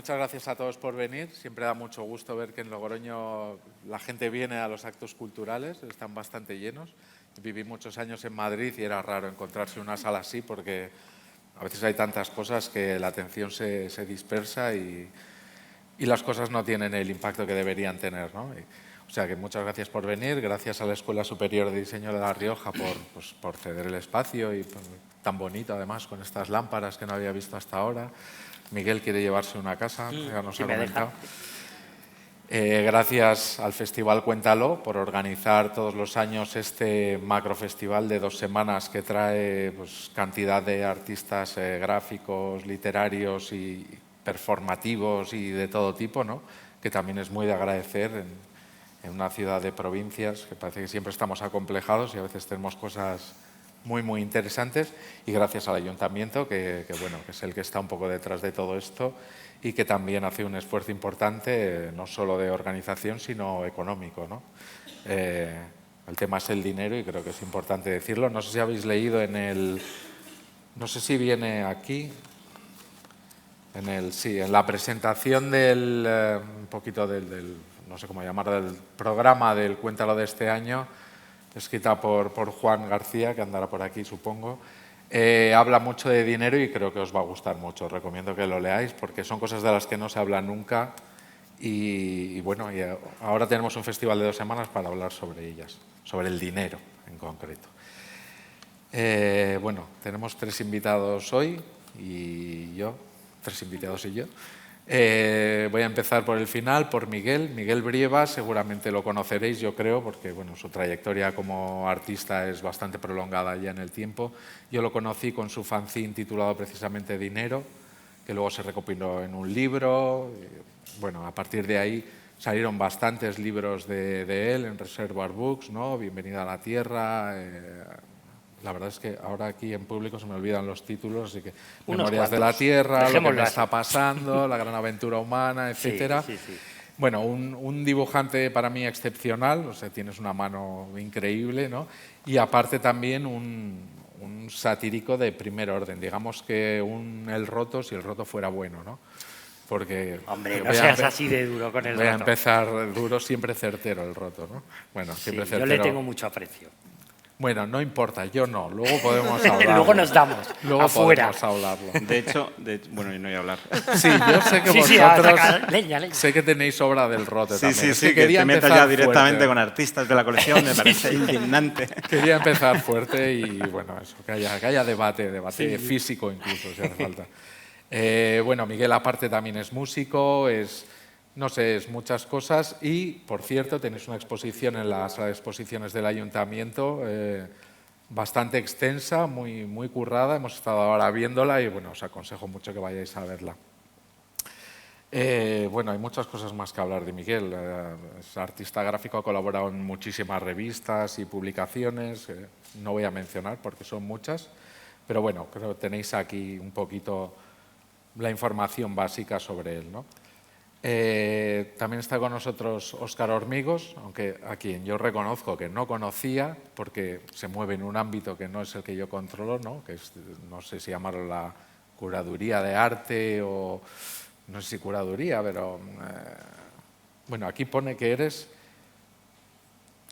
muchas gracias a todos por venir. Siempre da mucho gusto ver que en Logroño la gente viene a los actos culturales, están bastante llenos. Viví muchos años en Madrid y era raro encontrarse una sala así porque a veces hay tantas cosas que la atención se dispersa y las cosas no tienen el impacto que deberían tener, ¿no? O sea que muchas gracias por venir, gracias a la Escuela Superior de Diseño de La Rioja por ceder el espacio y tan bonito además con estas lámparas que no había visto hasta ahora. Miguel quiere llevarse una casa, ya nos ha comentado. Gracias al Festival Cuéntalo por organizar todos los años este macrofestival de 2 semanas que trae cantidad de artistas gráficos, literarios y performativos y de todo tipo, ¿no? Que también es muy de agradecer en una ciudad de provincias que parece que siempre estamos acomplejados y a veces tenemos cosas muy interesantes, y gracias al Ayuntamiento que es el que está un poco detrás de todo esto y que también hace un esfuerzo importante, no solo de organización, sino económico, ¿no? El tema es el dinero y creo que es importante decirlo. No sé si habéis leído no sé si viene aquí, en la presentación un poquito no sé cómo llamar, del programa del Cuéntalo de este año, escrita por Juan García, que andará por aquí, supongo. Habla mucho de dinero y creo que os va a gustar mucho. Os recomiendo que lo leáis porque son cosas de las que no se habla nunca y ahora tenemos un festival de 2 semanas para hablar sobre ellas, sobre el dinero en concreto. Tenemos 3 invitados hoy y yo, 3 invitados y yo. Voy a empezar por el final, por Miguel. Miguel Brieva, seguramente lo conoceréis, yo creo, porque su trayectoria como artista es bastante prolongada ya en el tiempo. Yo lo conocí con su fanzine titulado precisamente Dinero, que luego se recopiló en un libro. A partir de ahí salieron bastantes libros de él en Reservoir Books, ¿no? Bienvenida a la Tierra. La verdad es que ahora aquí en público se me olvidan los títulos, así que Memorias de la Tierra, Lo que me está pasando, La gran aventura humana, etcétera. Sí. Un dibujante para mí excepcional, o sea, tienes una mano increíble, ¿no? Y aparte también un satírico de primer orden, digamos que El Roto si El Roto fuera bueno, ¿no? Porque hombre, no seas así de duro con El Roto. Voy a empezar duro, siempre certero El Roto, ¿no? Siempre certero. Yo le tengo mucho aprecio. Bueno, no importa, yo no. Luego podemos hablarlo. Luego nos damos. Luego afuera. podemos hablarlo. De hecho, bueno, yo no voy a hablar. Sí, yo sé que vosotros leña. Sé que tenéis obra del Rote también. Sí, que te metas ya directamente con artistas de la colección, me parece indignante. Quería empezar fuerte y eso, que haya debate físico incluso, si hace falta. Miguel aparte también es músico, es muchas cosas y, por cierto, tenéis una exposición en la sala de exposiciones del Ayuntamiento bastante extensa, muy currada. Hemos estado ahora viéndola y, os aconsejo mucho que vayáis a verla. Hay muchas cosas más que hablar de Miguel. Es artista gráfico, ha colaborado en muchísimas revistas y publicaciones. No voy a mencionar porque son muchas, pero creo que tenéis aquí un poquito la información básica sobre él, ¿no? También está con nosotros Óscar Hormigos, a quien yo reconozco que no conocía porque se mueve en un ámbito que no es el que yo controlo, ¿no? Que es, no sé si llamarlo la curaduría de arte o no sé si curaduría, pero aquí pone que eres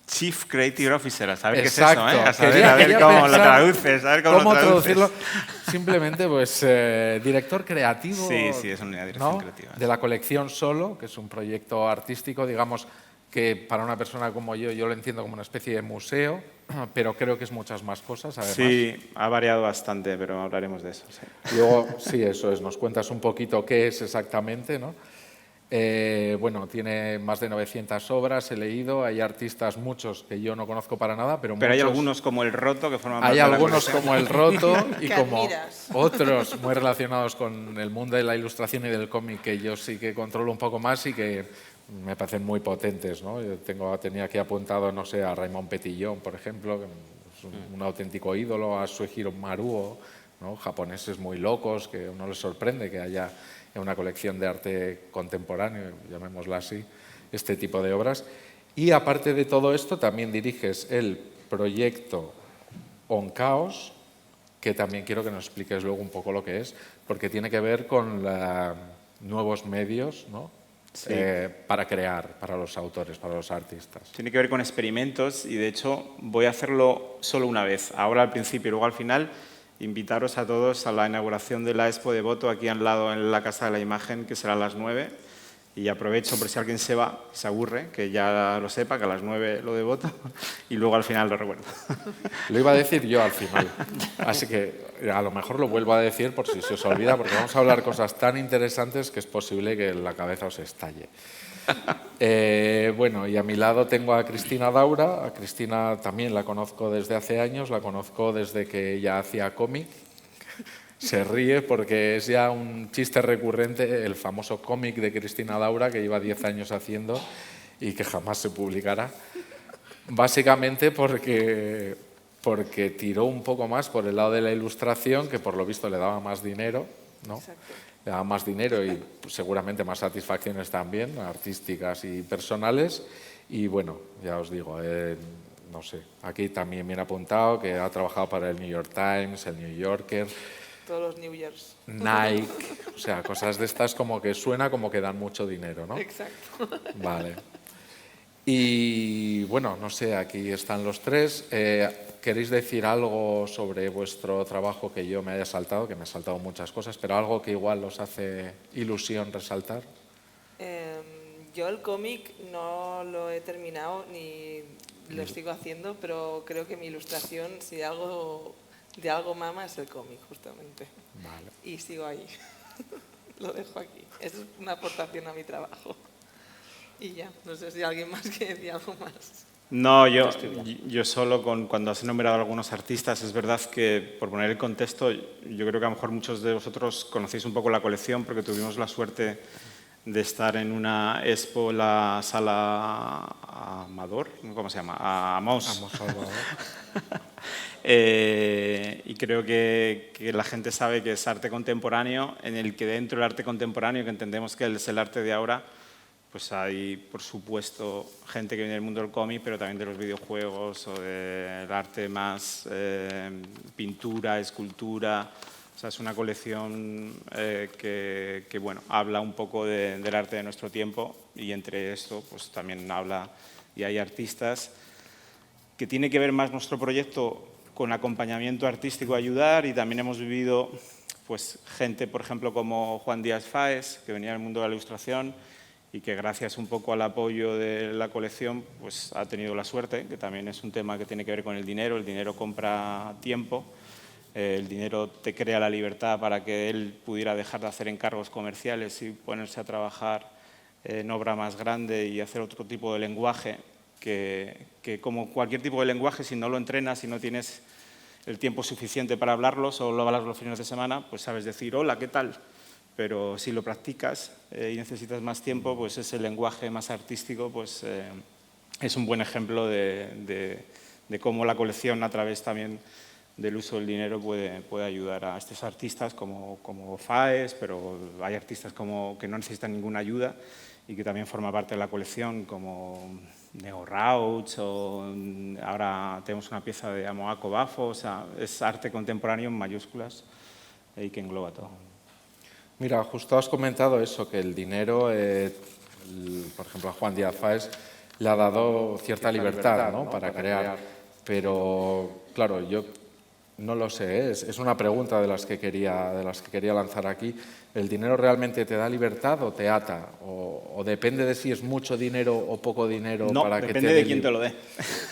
Chief Creative Officer, a saber exacto. Qué es eso, a ver cómo lo traduces, cómo traducirlo. Simplemente, director creativo. Sí, es una dirección creativa. De la colección Solo, que es un proyecto artístico, digamos, que para una persona como yo lo entiendo como una especie de museo, pero creo que es muchas más cosas, además. Sí, ha variado bastante, pero hablaremos de eso. Sí. Luego, eso es, nos cuentas un poquito qué es exactamente, ¿no? Tiene más de 900 obras, he leído, hay artistas muchos que yo no conozco para nada, pero hay algunos como El Roto que forman parte de la colección. Hay algunos como El Roto y como admiras. Otros muy relacionados con el mundo de la ilustración y del cómic que yo sí que controlo un poco más y que me parecen muy potentes, ¿no? Yo tenía aquí apuntado, a Raymond Petillon, por ejemplo, que es un auténtico ídolo, a Suehiro Maruo, ¿no? Japoneses muy locos, que a uno les sorprende que haya en una colección de arte contemporáneo, llamémosla así, este tipo de obras. Y aparte de todo esto, también diriges el proyecto On Chaos, que también quiero que nos expliques luego un poco lo que es, porque tiene que ver con nuevos medios, ¿no? Sí. Para crear, para los autores, para los artistas. Tiene que ver con experimentos y, de hecho, voy a hacerlo solo una vez. Ahora al principio y luego al final, invitaros a todos a la inauguración de la Expo de Voto aquí al lado en la Casa de la Imagen, que será a las 9. Y aprovecho por si alguien se va, se aburre, que ya lo sepa, que a las 9 lo de Voto, y luego al final lo recuerdo. Lo iba a decir yo al final, así que a lo mejor lo vuelvo a decir por si se os olvida, porque vamos a hablar cosas tan interesantes que es posible que la cabeza os estalle. Bueno, y a mi lado tengo a Cristina Daura. A Cristina también la conozco desde hace años, la conozco desde que ella hacía cómic. Se ríe porque es ya un chiste recurrente el famoso cómic de Cristina Daura que lleva 10 años haciendo y que jamás se publicará. Básicamente porque tiró un poco más por el lado de la ilustración, que por lo visto le daba más dinero, ¿no? Exacto. Le daba más dinero y seguramente más satisfacciones también, artísticas y personales. Y bueno, ya os digo, no sé, aquí también bien apuntado que ha trabajado para el New York Times, el New Yorker, Todos los New Years. Nike, o sea, cosas de estas como que suena como que dan mucho dinero, ¿no? Exacto. Vale. Y bueno, no sé, aquí están los tres. ¿Queréis decir algo sobre vuestro trabajo que yo me haya saltado? Que me he saltado muchas cosas, pero algo que igual os hace ilusión resaltar. Yo el cómic no lo he terminado ni lo sigo haciendo, pero creo que mi ilustración, si de algo mama, es el cómic, justamente. Vale. Y sigo ahí. Lo dejo aquí. Eso es una aportación a mi trabajo. Y ya, no sé si alguien más quiere decir algo más. No, yo solo cuando has nombrado a algunos artistas, es verdad que, por poner el contexto, yo creo que a lo mejor muchos de vosotros conocéis un poco la colección porque tuvimos la suerte de estar en una expo en la sala Amador, ¿cómo se llama? Amos. Amos Salvador. Y creo que la gente sabe que es arte contemporáneo, en el que dentro del arte contemporáneo, que entendemos que es el arte de ahora, pues hay, por supuesto, gente que viene del mundo del cómic, pero también de los videojuegos o del arte más pintura, escultura. O sea, es una colección que bueno, habla un poco del arte de nuestro tiempo y entre esto pues también habla y hay artistas que tiene que ver más nuestro proyecto con acompañamiento artístico, ayudar, y también hemos vivido pues gente, por ejemplo, como Juan Díaz Fáez, que venía del mundo de la ilustración y que gracias un poco al apoyo de la colección pues ha tenido la suerte, que también es un tema que tiene que ver con el dinero compra tiempo, el dinero te crea la libertad para que él pudiera dejar de hacer encargos comerciales y ponerse a trabajar en obra más grande y hacer otro tipo de lenguaje que como cualquier tipo de lenguaje, si no lo entrenas, si no tienes el tiempo suficiente para hablarlo, solo hablas los fines de semana, pues sabes decir hola, ¿qué tal? Pero si lo practicas y necesitas más tiempo, pues ese lenguaje más artístico pues, es un buen ejemplo de cómo la colección, a través también del uso del dinero, puede ayudar a estos artistas como Faes, pero hay artistas que no necesitan ninguna ayuda y que también forman parte de la colección, como Neo Rauch, o ahora tenemos una pieza de Amoako Bafo. O sea, es arte contemporáneo en mayúsculas y que engloba todo. Mira, justo has comentado eso, que el dinero, por ejemplo, a Juan Díaz Fáez le ha dado cierta libertad, ¿no? Para crear. Pero, claro, yo no lo sé, es una pregunta de las que quería lanzar aquí. ¿El dinero realmente te da libertad o te ata? ¿O depende de si es mucho dinero o poco dinero? No, para que depende de quién te lo dé.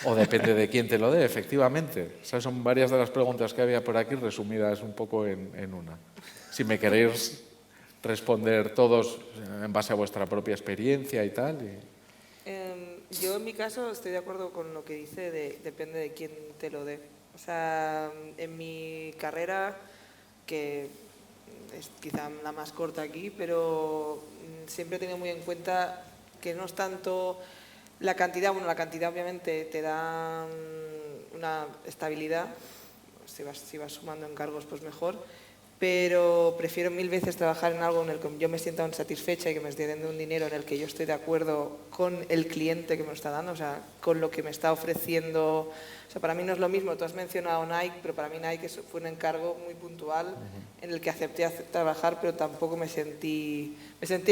O depende de quién te lo dé, efectivamente. ¿Sabes? Son varias de las preguntas que había por aquí resumidas un poco en una. Si me queréis responder todos en base a vuestra propia experiencia y tal. Yo en mi caso estoy de acuerdo con lo que dice depende de quién te lo dé. O sea, en mi carrera, que es quizá la más corta aquí, pero siempre he tenido muy en cuenta que no es tanto la cantidad. Bueno, la cantidad obviamente te da una estabilidad, si vas sumando encargos pues mejor, pero prefiero 1000 veces trabajar en algo en el que yo me sienta satisfecha y que me esté dando un dinero en el que yo estoy de acuerdo con el cliente que me lo está dando, o sea, con lo que me está ofreciendo. O sea, para mí no es lo mismo, tú has mencionado Nike, pero para mí Nike fue un encargo muy puntual en el que acepté trabajar, pero tampoco me sentí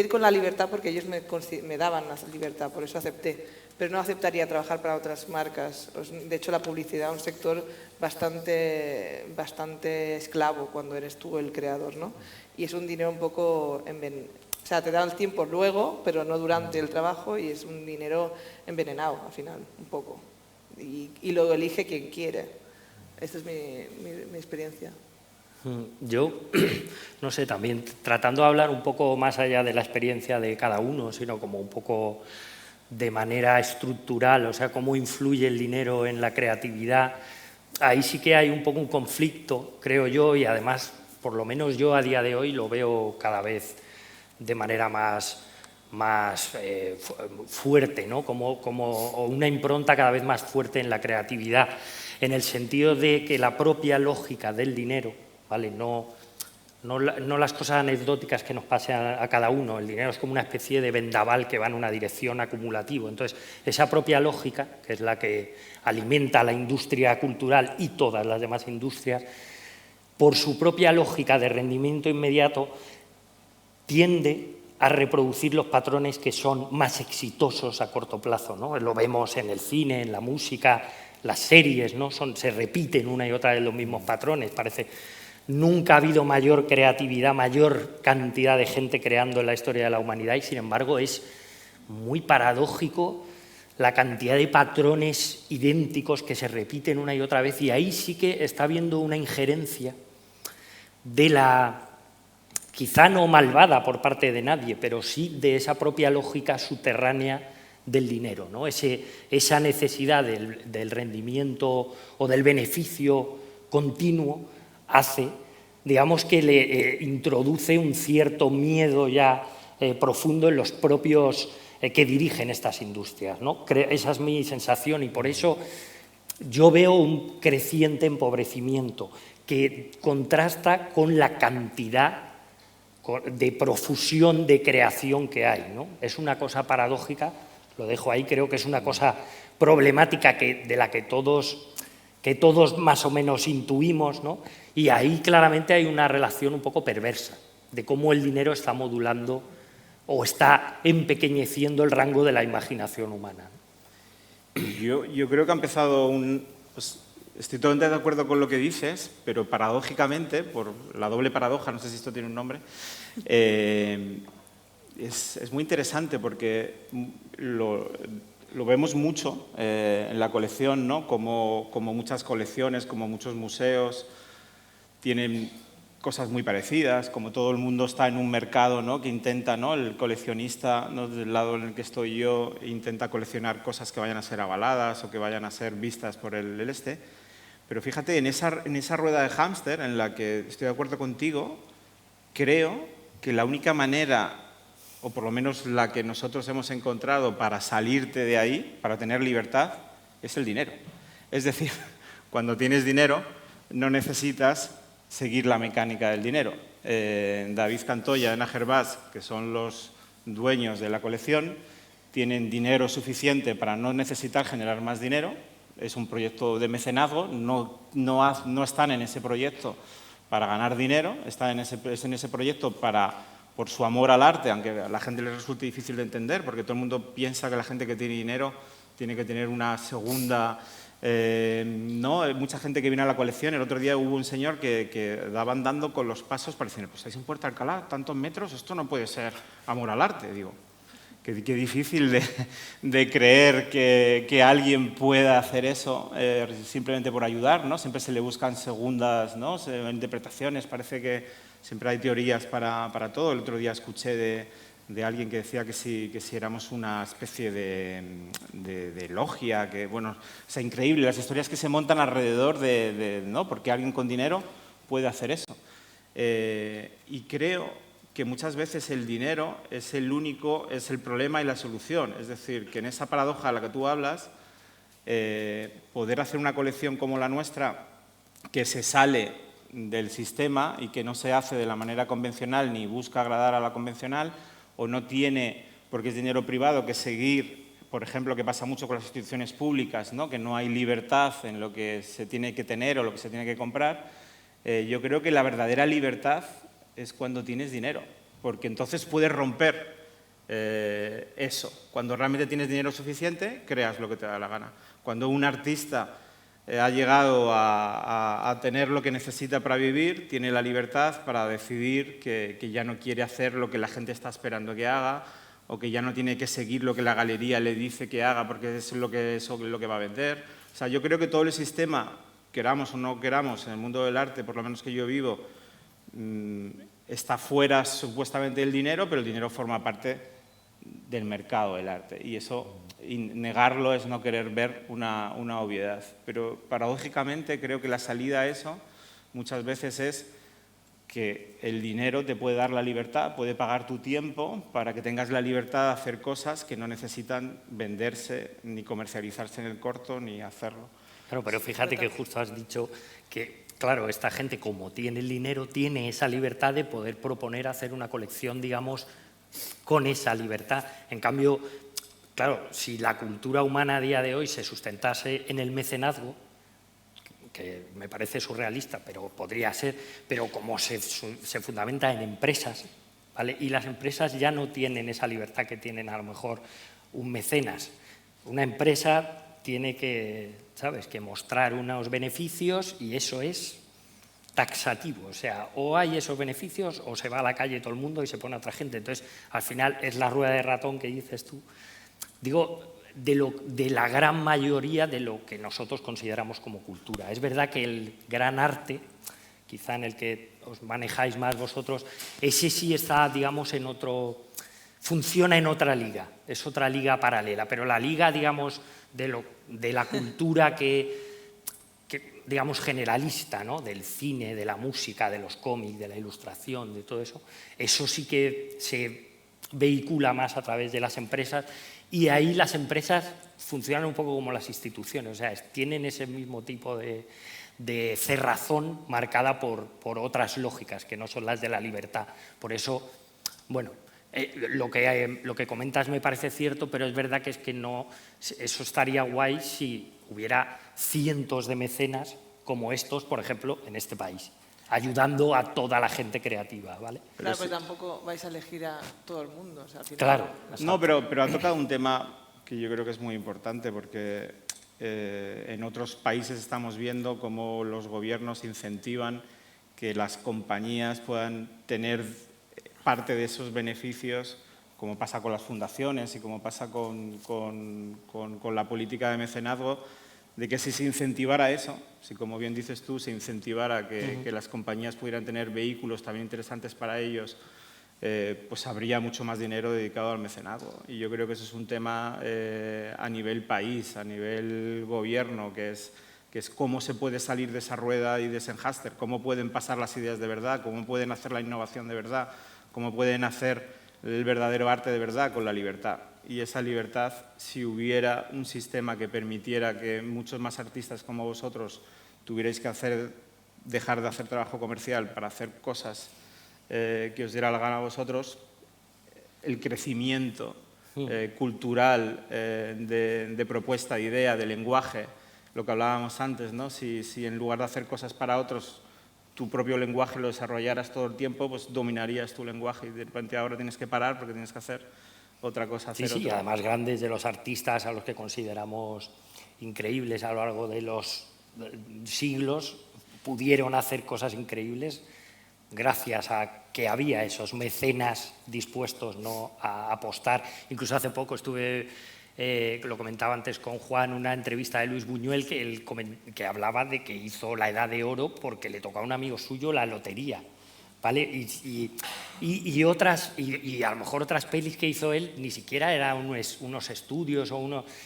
con la libertad porque ellos me daban la libertad, por eso acepté. Pero no aceptaría trabajar para otras marcas. De hecho, la publicidad es un sector bastante esclavo cuando eres tú el creador, ¿no? Y es un dinero un poco o sea, te da el tiempo luego, pero no durante el trabajo, y es un dinero envenenado al final, un poco. Y lo elige quien quiere. Esta es mi experiencia. Yo, no sé, también tratando de hablar un poco más allá de la experiencia de cada uno, sino como un poco de manera estructural, o sea, cómo influye el dinero en la creatividad. Ahí sí que hay un poco un conflicto, creo yo, y además, por lo menos yo a día de hoy lo veo cada vez de manera más fuerte, ¿no? Como una impronta cada vez más fuerte en la creatividad, en el sentido de que la propia lógica del dinero, ¿vale? No las cosas anecdóticas que nos pasen a cada uno. El dinero es como una especie de vendaval que va en una dirección acumulativo. Entonces, esa propia lógica, que es la que alimenta la industria cultural y todas las demás industrias, por su propia lógica de rendimiento inmediato, tiende a reproducir los patrones que son más exitosos a corto plazo, ¿no? Lo vemos en el cine, en la música, las series, ¿no? Se repiten una y otra vez los mismos patrones, parece. Nunca ha habido mayor creatividad, mayor cantidad de gente creando en la historia de la humanidad y, sin embargo, es muy paradójico la cantidad de patrones idénticos que se repiten una y otra vez, y ahí sí que está habiendo una injerencia de la, quizá no malvada por parte de nadie, pero sí de esa propia lógica subterránea del dinero, ¿no? Esa necesidad del rendimiento o del beneficio continuo hace, digamos, que le introduce un cierto miedo ya profundo en los propios que dirigen estas industrias, ¿no? Esa es mi sensación, y por eso yo veo un creciente empobrecimiento que contrasta con la cantidad de profusión de creación que hay, ¿no? Es una cosa paradójica, lo dejo ahí, creo que es una cosa problemática de la que todos más o menos intuimos, ¿no? Y ahí claramente hay una relación un poco perversa de cómo el dinero está modulando o está empequeñeciendo el rango de la imaginación humana. Yo creo que ha empezado pues, estoy totalmente de acuerdo con lo que dices, pero paradójicamente, por la doble paradoja, no sé si esto tiene un nombre, es muy interesante porque lo vemos mucho en la colección, ¿no? Como muchas colecciones, como muchos museos tienen cosas muy parecidas, como todo el mundo está en un mercado, ¿no? Que intenta, ¿no? El coleccionista, ¿no? Del lado en el que estoy yo, intenta coleccionar cosas que vayan a ser avaladas o que vayan a ser vistas por el este. Pero fíjate, en esa rueda de hámster en la que estoy de acuerdo contigo, creo que la única manera, o por lo menos la que nosotros hemos encontrado para salirte de ahí, para tener libertad, es el dinero. Es decir, cuando tienes dinero no necesitas seguir la mecánica del dinero. David Cantoya y Ana Gervás, que son los dueños de la colección, tienen dinero suficiente para no necesitar generar más dinero. Es un proyecto de mecenazgo, no están en ese proyecto para ganar dinero, están en ese proyecto por su amor al arte, aunque a la gente le resulte difícil de entender, porque todo el mundo piensa que la gente que tiene dinero tiene que tener una segunda... no, mucha gente que viene a la colección. El otro día hubo un señor que daban dando con los pasos para decir, pues estáis en Puerto Alcalá, tantos metros, esto no puede ser amor al arte. Digo, qué difícil de creer que alguien pueda hacer eso simplemente por ayudar, ¿no? Siempre se le buscan segundas, ¿no? Interpretaciones, parece que siempre hay teorías para todo. El otro día escuché de alguien que decía que si éramos una especie de logia, que bueno, o sea, increíble las historias que se montan alrededor ¿no? Porque alguien con dinero puede hacer eso. Y creo que muchas veces el dinero es el problema y la solución. Es decir, que en esa paradoja a la que tú hablas, poder hacer una colección como la nuestra, que se sale del sistema y que no se hace de la manera convencional ni busca agradar a la convencional, o no tiene, porque es dinero privado, que seguir, por ejemplo, que pasa mucho con las instituciones públicas, ¿no? Que no hay libertad en lo que se tiene que tener o lo que se tiene que comprar. Yo creo que la verdadera libertad es cuando tienes dinero, porque entonces puedes romper eso. Cuando realmente tienes dinero suficiente, creas lo que te da la gana. Cuando un artista ha llegado a tener lo que necesita para vivir, tiene la libertad para decidir que ya no quiere hacer lo que la gente está esperando que haga, o que ya no tiene que seguir lo que la galería le dice que haga porque es lo que va a vender. O sea, yo creo que todo el sistema, queramos o no queramos, en el mundo del arte, por lo menos que yo vivo, está fuera supuestamente del dinero, pero el dinero forma parte del mercado del arte. Y eso, negarlo es no querer ver una obviedad. Pero paradójicamente creo que la salida a eso muchas veces es que el dinero te puede dar la libertad, puede pagar tu tiempo para que tengas la libertad de hacer cosas que no necesitan venderse ni comercializarse en el corto ni hacerlo. Claro, pero fíjate que justo has dicho que, claro, esta gente, como tiene el dinero, tiene esa libertad de poder proponer hacer una colección, digamos, con esa libertad. En cambio, claro, si la cultura humana a día de hoy se sustentase en el mecenazgo, que me parece surrealista, pero podría ser, pero como se fundamenta en empresas, ¿vale? Y las empresas ya no tienen esa libertad que tienen a lo mejor un mecenas. Una empresa tiene que, ¿sabes?, que mostrar unos beneficios y eso es taxativo, o sea, o hay esos beneficios o se va a la calle todo el mundo y se pone a otra gente. Entonces, al final es la rueda de ratón que dices tú. Digo, de la gran mayoría de lo que nosotros consideramos como cultura. Es verdad que el gran arte, quizá en el que os manejáis más vosotros, ese sí está, digamos, en otro, funciona en otra liga, es otra liga paralela, pero la liga, digamos, de la cultura que digamos, generalista, ¿no?, del cine, de la música, de los cómics, de la ilustración, de todo eso, eso sí que se vehicula más a través de las empresas. Y ahí las empresas funcionan un poco como las instituciones, o sea, tienen ese mismo tipo de cerrazón marcada por otras lógicas que no son las de la libertad. Por eso, bueno, lo que comentas me parece cierto, pero es verdad que es que no, eso estaría guay si hubiera cientos de mecenas como estos, por ejemplo, en este país, ayudando a toda la gente creativa, ¿vale? Claro, pero tampoco vais a elegir a todo el mundo. O sea, al final, claro. No, pero ha tocado un tema que yo creo que es muy importante, porque en otros países estamos viendo cómo los gobiernos incentivan que las compañías puedan tener parte de esos beneficios, como pasa con las fundaciones y como pasa con la política de mecenazgo, de que si se incentivara eso, si como bien dices tú, se incentivara que las compañías pudieran tener vehículos también interesantes para ellos, pues habría mucho más dinero dedicado al mecenazgo. Y yo creo que eso es un tema a nivel país, a nivel gobierno, que es cómo se puede salir de esa rueda y de ese enjáster, cómo pueden pasar las ideas de verdad, cómo pueden hacer la innovación de verdad, cómo pueden hacer el verdadero arte de verdad con la libertad. Y esa libertad, si hubiera un sistema que permitiera que muchos más artistas como vosotros tuvierais que dejar de hacer trabajo comercial para hacer cosas que os diera la gana a vosotros, el crecimiento cultural de propuesta, de idea, de lenguaje, lo que hablábamos antes, ¿no? Si en lugar de hacer cosas para otros, tu propio lenguaje lo desarrollaras todo el tiempo, pues dominarías tu lenguaje y de repente ahora tienes que parar porque tienes que hacer otra cosa. Sí, sí, además grandes de los artistas a los que consideramos increíbles a lo largo de los siglos pudieron hacer cosas increíbles gracias a que había esos mecenas dispuestos, ¿no?, a apostar. Incluso hace poco estuve, lo comentaba antes con Juan, una entrevista de Luis Buñuel que hablaba de que hizo La Edad de Oro porque le tocó a un amigo suyo la lotería, ¿vale? Y a lo mejor otras pelis que hizo él ni siquiera eran unos estudios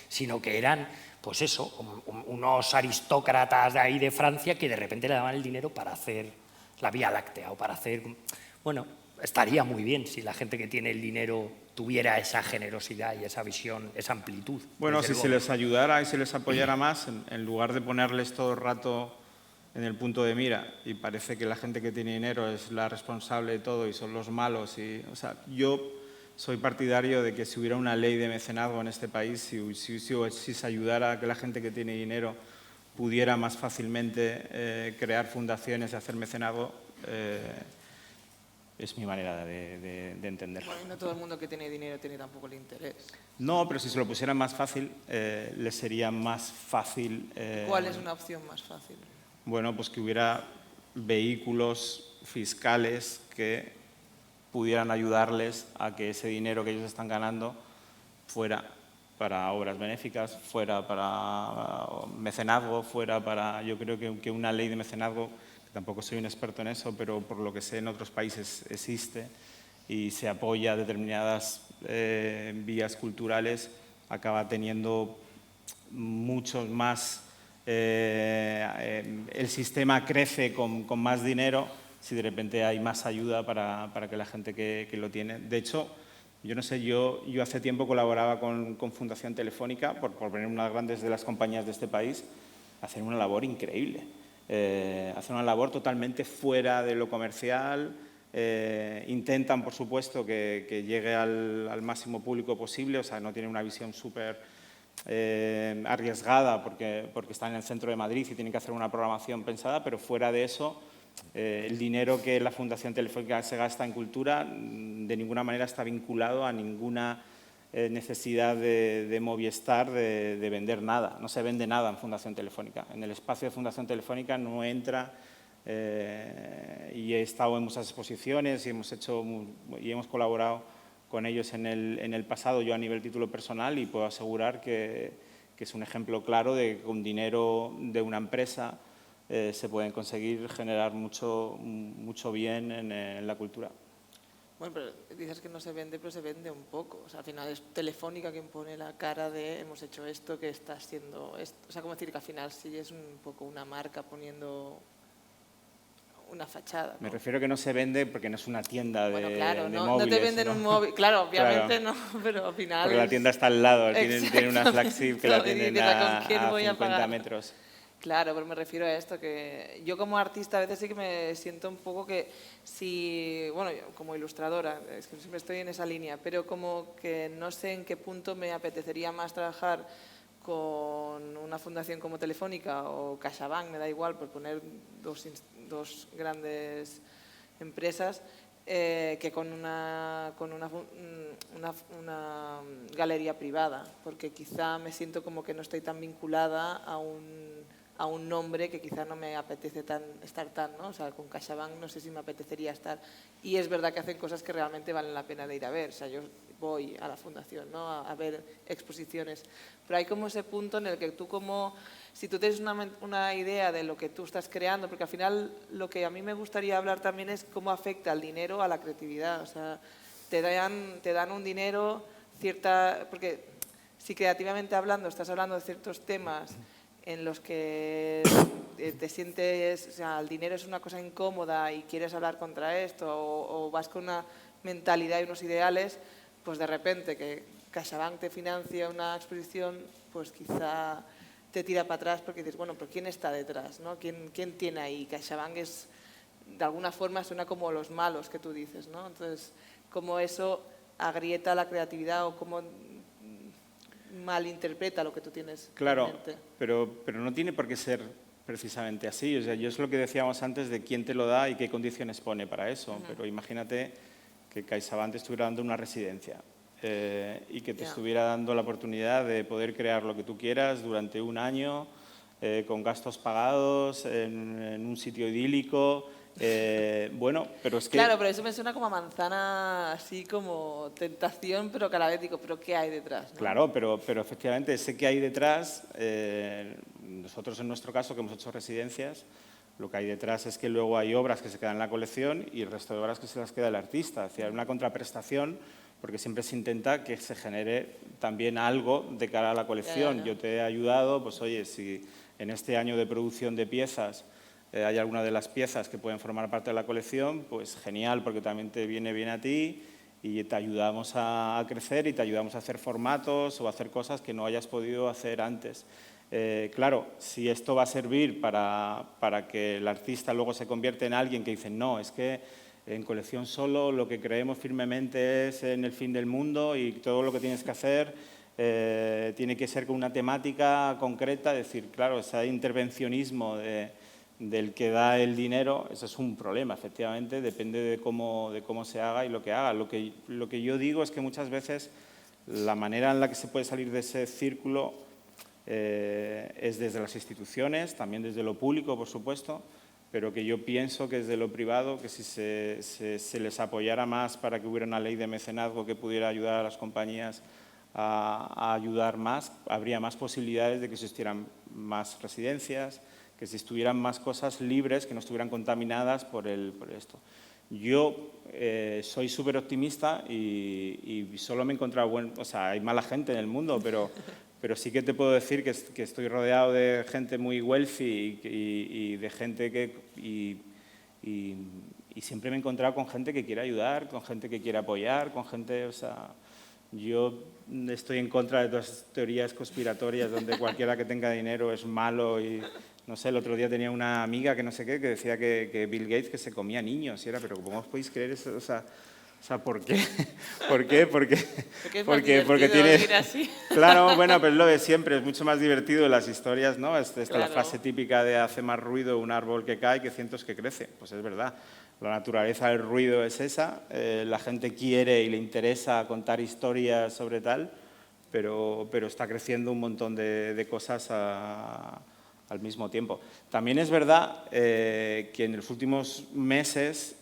sino que eran, pues eso, unos aristócratas de ahí de Francia que de repente le daban el dinero para hacer la Vía Láctea o para hacer... Bueno, estaría muy bien si la gente que tiene el dinero tuviera esa generosidad y esa visión, esa amplitud. Bueno, si se les ayudara y se les apoyara más, en lugar de ponerles todo el rato en el punto de mira y parece que la gente que tiene dinero es la responsable de todo y son los malos. O sea, yo soy partidario de que si hubiera una ley de mecenazgo en este país, si se ayudara a que la gente que tiene dinero pudiera más fácilmente crear fundaciones y hacer mecenazgo, es mi manera de entenderlo. Bueno, y no todo el mundo que tiene dinero tiene tampoco el interés. No, pero si se lo pusieran más fácil, le sería más fácil... ¿Cuál es una opción más fácil? Bueno, pues que hubiera vehículos fiscales que pudieran ayudarles a que ese dinero que ellos están ganando fuera para obras benéficas, fuera para mecenazgo, fuera para... Yo creo que una ley de mecenazgo, tampoco soy un experto en eso, pero por lo que sé en otros países existe y se apoya determinadas vías culturales, acaba teniendo muchos más... el sistema crece con más dinero si de repente hay más ayuda para que la gente que lo tiene. De hecho, yo no sé, yo hace tiempo colaboraba con Fundación Telefónica, por poner una grandes de las compañías de este país, hacen una labor increíble. Hacen una labor totalmente fuera de lo comercial, intentan, por supuesto, que llegue al máximo público posible, o sea, no tienen una visión súper arriesgada porque están en el centro de Madrid y tienen que hacer una programación pensada, pero fuera de eso, el dinero que la Fundación Telefónica se gasta en cultura de ninguna manera está vinculado a ninguna necesidad de Movistar de vender nada. No se vende nada en Fundación Telefónica. En el espacio de Fundación Telefónica no entra y he estado en muchas exposiciones y hemos colaborado con ellos en el pasado, yo a nivel título personal, y puedo asegurar que es un ejemplo claro de que con dinero de una empresa se pueden conseguir generar mucho bien en la cultura. Bueno, pero dices que no se vende, pero se vende un poco. O sea, al final es Telefónica quien pone la cara de hemos hecho esto, que está haciendo esto. O sea, como decir que al final sí es un poco una marca poniendo una fachada, ¿no? Me refiero que no se vende porque no es una tienda bueno, de claro, de no móviles. te venden un móvil. Claro, obviamente Claro. no, pero al final... Porque la tienda está al lado, tiene una flagship que la Exactamente. tienen ¿Con a quién voy a 50 pagar? metros. Claro, pero me refiero a esto, que yo como artista a veces sí que me siento un poco que si, bueno, yo como ilustradora, es que siempre estoy en esa línea, pero como que no sé en qué punto me apetecería más trabajar con una fundación como Telefónica o CaixaBank, me da igual, por poner dos grandes empresas, que con una galería privada, porque quizá me siento como que no estoy tan vinculada a un nombre que quizá no me apetece estar tan, ¿no? O sea, con CaixaBank no sé si me apetecería estar. Y es verdad que hacen cosas que realmente valen la pena de ir a ver. O sea, yo voy a la fundación, ¿no? a ver exposiciones. Pero hay como ese punto en el que tú como... Si tú tienes una idea de lo que tú estás creando, porque al final lo que a mí me gustaría hablar también es cómo afecta el dinero a la creatividad. O sea, te dan un dinero, porque si creativamente hablando estás hablando de ciertos temas en los que te sientes, o sea, el dinero es una cosa incómoda y quieres hablar contra esto o vas con una mentalidad y unos ideales, pues de repente que CaixaBank te financia una exposición, pues quizá te tira para atrás porque dices, bueno, pero ¿quién está detrás? ¿No? ¿Quién tiene ahí? CaixaBank es, de alguna forma, suena como los malos que tú dices, ¿no? Entonces, cómo eso agrieta la creatividad o cómo malinterpreta lo que tú tienes Claro, en mente. pero no tiene por qué ser precisamente así. O sea, yo es lo que decíamos antes de quién te lo da y qué condiciones pone para eso. Pero imagínate que CaixaBank te estuviera dando una residencia y que te estuviera dando la oportunidad de poder crear lo que tú quieras durante un año, con gastos pagados, en un sitio idílico. Bueno, pero es que... Claro, pero eso me suena como a manzana, así como tentación, pero que a la vez digo, ¿pero qué hay detrás? ¿No? Claro, pero efectivamente sé que hay detrás, nosotros en nuestro caso que hemos hecho residencias, lo que hay detrás es que luego hay obras que se quedan en la colección y el resto de obras que se las queda el artista. Es decir, hay una contraprestación porque siempre se intenta que se genere también algo de cara a la colección. Ya. Yo te he ayudado, pues oye, si en este año de producción de piezas hay alguna de las piezas que pueden formar parte de la colección, pues genial, porque también te viene bien a ti y te ayudamos a crecer y te ayudamos a hacer formatos o a hacer cosas que no hayas podido hacer antes. Claro, si esto va a servir para que el artista luego se convierta en alguien que dice, no, es que en Colección Solo lo que creemos firmemente es en el fin del mundo y todo lo que tienes que hacer tiene que ser con una temática concreta, es decir, claro, ese intervencionismo del que da el dinero, eso es un problema, efectivamente, depende de cómo se haga y lo que haga. Lo que yo digo es que muchas veces la manera en la que se puede salir de ese círculo es desde las instituciones, también desde lo público, por supuesto, pero que yo pienso que desde lo privado, que si se les apoyara más para que hubiera una ley de mecenazgo que pudiera ayudar a las compañías a ayudar más, habría más posibilidades de que existieran más residencias, que si estuvieran más cosas libres, que no estuvieran contaminadas por esto. Yo soy súper optimista y solo me he encontrado, o sea, hay mala gente en el mundo, pero sí que te puedo decir que estoy rodeado de gente muy wealthy y de gente y siempre me he encontrado con gente que quiere ayudar, con gente que quiere apoyar, con gente, o sea, yo estoy en contra de todas las teorías conspiratorias donde cualquiera que tenga dinero es malo y, no sé, el otro día tenía una amiga que no sé qué, que decía que Bill Gates que se comía niños y era, pero ¿cómo os podéis creer eso? O sea, ¿por qué? ¿Por qué? Porque tiene... vivir así. Claro, bueno, pero es lo de siempre, es mucho más divertido en las historias, ¿no? Esta Claro. la frase típica de hace más ruido un árbol que cae que cientos que crecen. Pues es verdad, la naturaleza del ruido es esa, la gente quiere y le interesa contar historias sobre tal, pero está creciendo un montón de cosas al mismo tiempo. También es verdad que en los últimos meses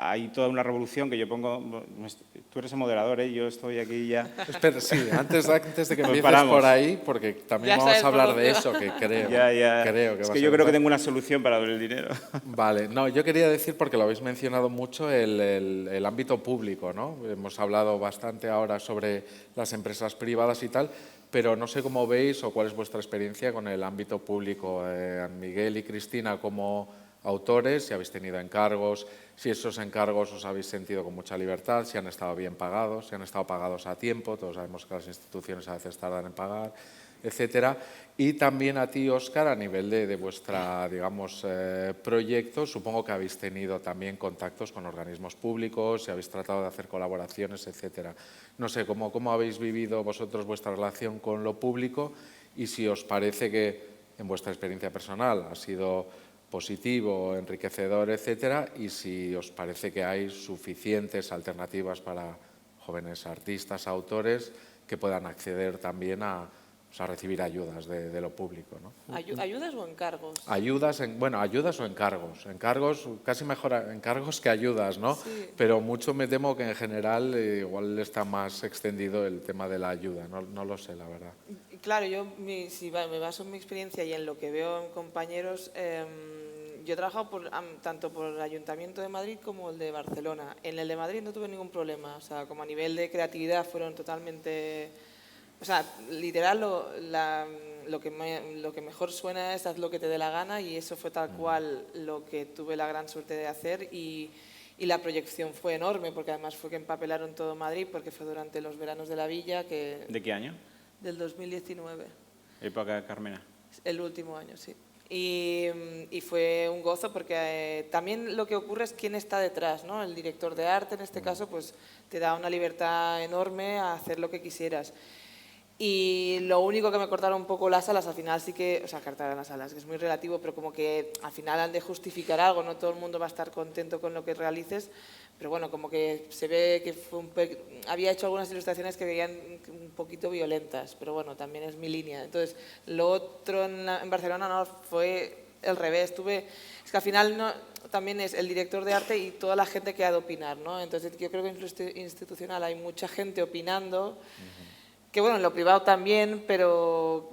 hay toda una revolución que yo pongo... Tú eres el moderador, ¿eh? Yo estoy aquí ya... Espera, sí, antes de que Pues empieces paramos. por ahí, porque también Ya vamos sabes a hablar por de dónde eso, que creo, Ya. creo que Es va que a yo ser creo que un- tengo una solución para el dinero. Vale, no, yo quería decir, porque lo habéis mencionado mucho, el ámbito público, ¿no? Hemos hablado bastante ahora sobre las empresas privadas y tal, pero no sé cómo veis o cuál es vuestra experiencia con el ámbito público. Miguel y Cristina como autores, si habéis tenido encargos, si esos encargos os habéis sentido con mucha libertad, si han estado bien pagados, si han estado pagados a tiempo, todos sabemos que las instituciones a veces tardan en pagar, etcétera. Y también a ti, Óscar, a nivel de vuestra, digamos, proyecto, supongo que habéis tenido también contactos con organismos públicos, si habéis tratado de hacer colaboraciones, etcétera. No sé, ¿cómo habéis vivido vosotros vuestra relación con lo público y si os parece que, en vuestra experiencia personal, ha sido positivo, enriquecedor, etcétera, y si os parece que hay suficientes alternativas para jóvenes artistas, autores, que puedan acceder también a recibir ayudas de lo público, ¿no? ¿Ayudas o encargos? Ayudas, ayudas o encargos. Encargos, casi mejor encargos que ayudas, ¿no? Sí. Pero mucho me temo que en general igual está más extendido el tema de la ayuda, no lo sé, la verdad. Claro, si me baso en mi experiencia y en lo que veo en compañeros, yo he trabajado tanto por el Ayuntamiento de Madrid como el de Barcelona. En el de Madrid no tuve ningún problema, o sea, como a nivel de creatividad fueron totalmente... O sea, literal, lo que mejor suena es haz lo que te dé la gana y eso fue tal cual lo que tuve la gran suerte de hacer y la proyección fue enorme porque además fue que empapelaron todo Madrid porque fue durante los veranos de la Villa que ¿De qué año? del 2019, Época Carmena. el último año, sí. Y fue un gozo porque también lo que ocurre es quién está detrás, ¿no? El director de arte en este caso pues te da una libertad enorme a hacer lo que quisieras. Y lo único que me cortaron un poco las alas, al final sí que, o sea, cortaron las alas, que es muy relativo, pero como que al final han de justificar algo, no todo el mundo va a estar contento con lo que realices, pero bueno, como que se ve que había hecho algunas ilustraciones que veían un poquito violentas, pero bueno, también es mi línea. Entonces, lo otro en Barcelona no fue el revés, es que al final no, también es el director de arte y toda la gente que ha de opinar, ¿no? Entonces, yo creo que en institucional hay mucha gente opinando, que bueno, en lo privado también, pero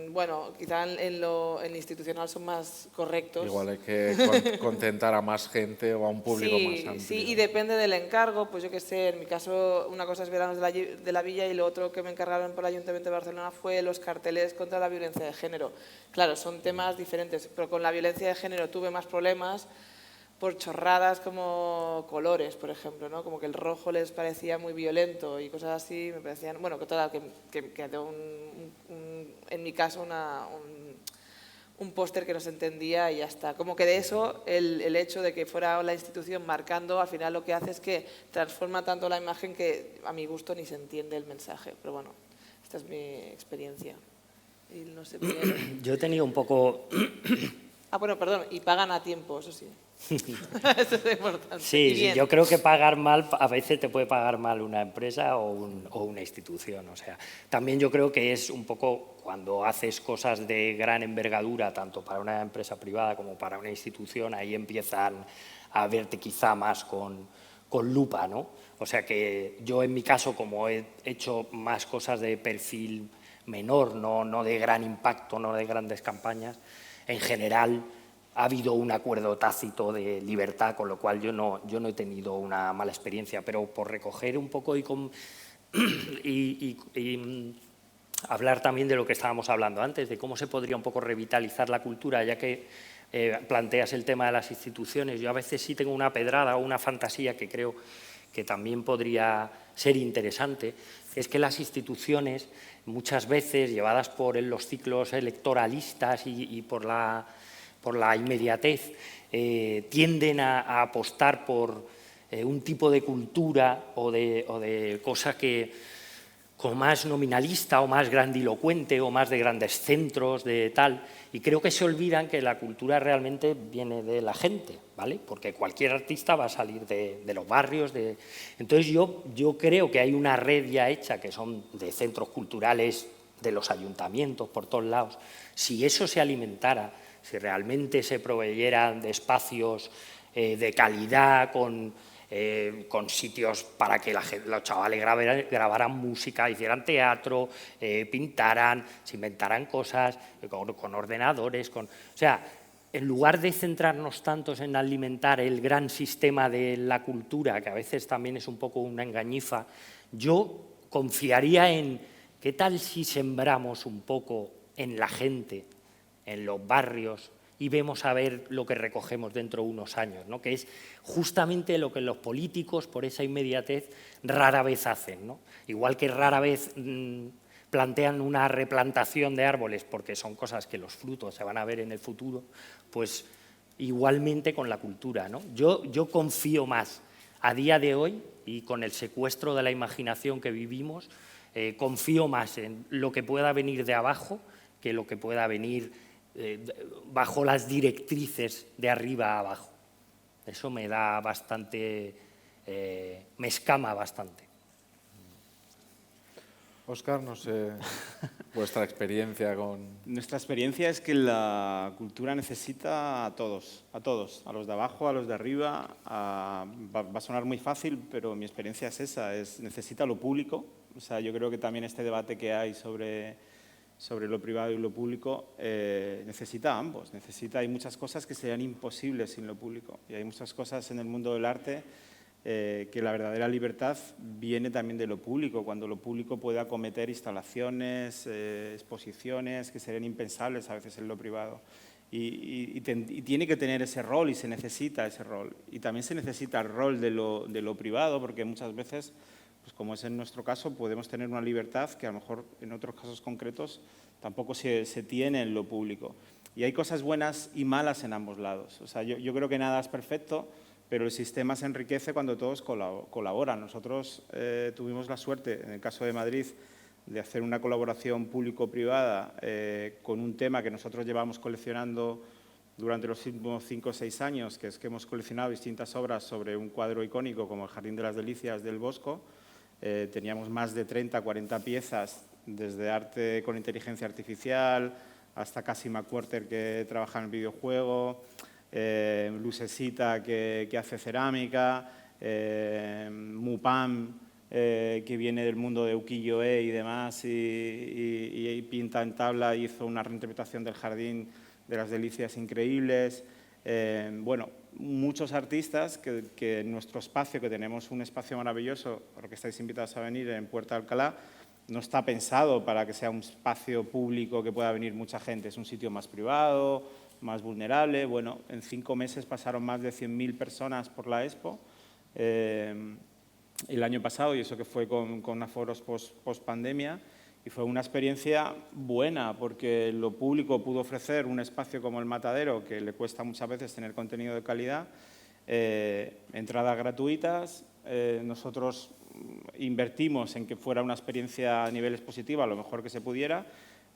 bueno, quizá en lo institucional son más correctos. Igual hay que contentar a más gente o a un público más amplio. Sí, y depende del encargo, pues yo qué sé, en mi caso una cosa es Veranos de la Villa y lo otro que me encargaron por el Ayuntamiento de Barcelona fue los carteles contra la violencia de género. Claro, son temas diferentes, pero con la violencia de género tuve más problemas por chorradas como colores, por ejemplo, ¿no? Como que el rojo les parecía muy violento y cosas así, me parecían, bueno, que total, que en mi caso un póster que no se entendía y ya está. Como que de eso, el hecho de que fuera la institución marcando, al final lo que hace es que transforma tanto la imagen que a mi gusto ni se entiende el mensaje. Pero bueno, esta es mi experiencia. Y no sé, Yo he tenido un poco... Ah, bueno, perdón, y pagan a tiempo, eso sí. Eso es importante. Sí, yo creo que pagar mal, a veces te puede pagar mal una empresa o una institución. O sea, también yo creo que es un poco cuando haces cosas de gran envergadura, tanto para una empresa privada como para una institución, ahí empiezan a verte quizá más con lupa, ¿no? O sea que yo en mi caso, como he hecho más cosas de perfil menor, no de gran impacto, no de grandes campañas, en general ha habido un acuerdo tácito de libertad, con lo cual yo no he tenido una mala experiencia, pero por recoger un poco y hablar también de lo que estábamos hablando antes, de cómo se podría un poco revitalizar la cultura, ya que planteas el tema de las instituciones. Yo a veces sí tengo una pedrada o una fantasía que creo que también podría ser interesante, es que las instituciones, muchas veces llevadas por los ciclos electoralistas y por la inmediatez, tienden a apostar por un tipo de cultura o de cosa que como más nominalista o más grandilocuente o más de grandes centros, de tal, y creo que se olvidan que la cultura realmente viene de la gente, ¿vale? Porque cualquier artista va a salir de los barrios. Entonces yo creo que hay una red ya hecha que son de centros culturales de los ayuntamientos por todos lados. Si eso se alimentara, si realmente se proveyeran de espacios de calidad con sitios para que los chavales grabaran música, hicieran teatro, pintaran, se inventaran cosas con ordenadores. O sea, en lugar de centrarnos tantos en alimentar el gran sistema de la cultura, que a veces también es un poco una engañifa, yo confiaría en qué tal si sembramos un poco en la gente, en los barrios, y vemos a ver lo que recogemos dentro de unos años, ¿no? Que es justamente lo que los políticos, por esa inmediatez, rara vez hacen, ¿no? Igual que rara vez plantean una replantación de árboles porque son cosas que los frutos se van a ver en el futuro, pues igualmente con la cultura, ¿no? Yo confío más a día de hoy, y con el secuestro de la imaginación que vivimos, confío más en lo que pueda venir de abajo que lo que pueda venir bajo las directrices de arriba a abajo. Eso me da bastante, me escama bastante. Óscar, no sé, vuestra experiencia con... Nuestra experiencia es que la cultura necesita a todos, a los de abajo, a los de arriba. Va a sonar muy fácil, pero mi experiencia es esa, necesita lo público. O sea, yo creo que también este debate que hay sobre lo privado y lo público, necesita a ambos. Hay muchas cosas que serían imposibles sin lo público. Y hay muchas cosas en el mundo del arte que la verdadera libertad viene también de lo público, cuando lo público puede acometer instalaciones, exposiciones que serían impensables a veces en lo privado. Y tiene que tener ese rol y se necesita ese rol. Y también se necesita el rol de lo privado, porque muchas veces, pues como es en nuestro caso, podemos tener una libertad que a lo mejor en otros casos concretos tampoco se tiene en lo público. Y hay cosas buenas y malas en ambos lados. O sea, yo creo que nada es perfecto, pero el sistema se enriquece cuando todos colaboran. Nosotros tuvimos la suerte, en el caso de Madrid, de hacer una colaboración público-privada con un tema que nosotros llevamos coleccionando durante los últimos 5 o 6 años, que es que hemos coleccionado distintas obras sobre un cuadro icónico como el Jardín de las Delicias del Bosco. Teníamos más de 30, 40 piezas, desde arte con inteligencia artificial hasta Cassie McWhorter, que trabaja en el videojuego, Lucesita, que hace cerámica, Mupam, que viene del mundo de ukiyo-e y demás, y pinta en tabla, hizo una reinterpretación del Jardín de las Delicias increíbles. Bueno, muchos artistas que en nuestro espacio, que tenemos un espacio maravilloso, por lo que estáis invitados a venir en Puerta de Alcalá, no está pensado para que sea un espacio público que pueda venir mucha gente, es un sitio más privado, más vulnerable. Bueno, en 5 meses pasaron más de 100.000 personas por la Expo el año pasado, y eso que fue con aforos post-pandemia. Y fue una experiencia buena porque lo público pudo ofrecer un espacio como el Matadero, que le cuesta muchas veces tener contenido de calidad, entradas gratuitas. Nosotros invertimos en que fuera una experiencia a nivel expositiva lo mejor que se pudiera,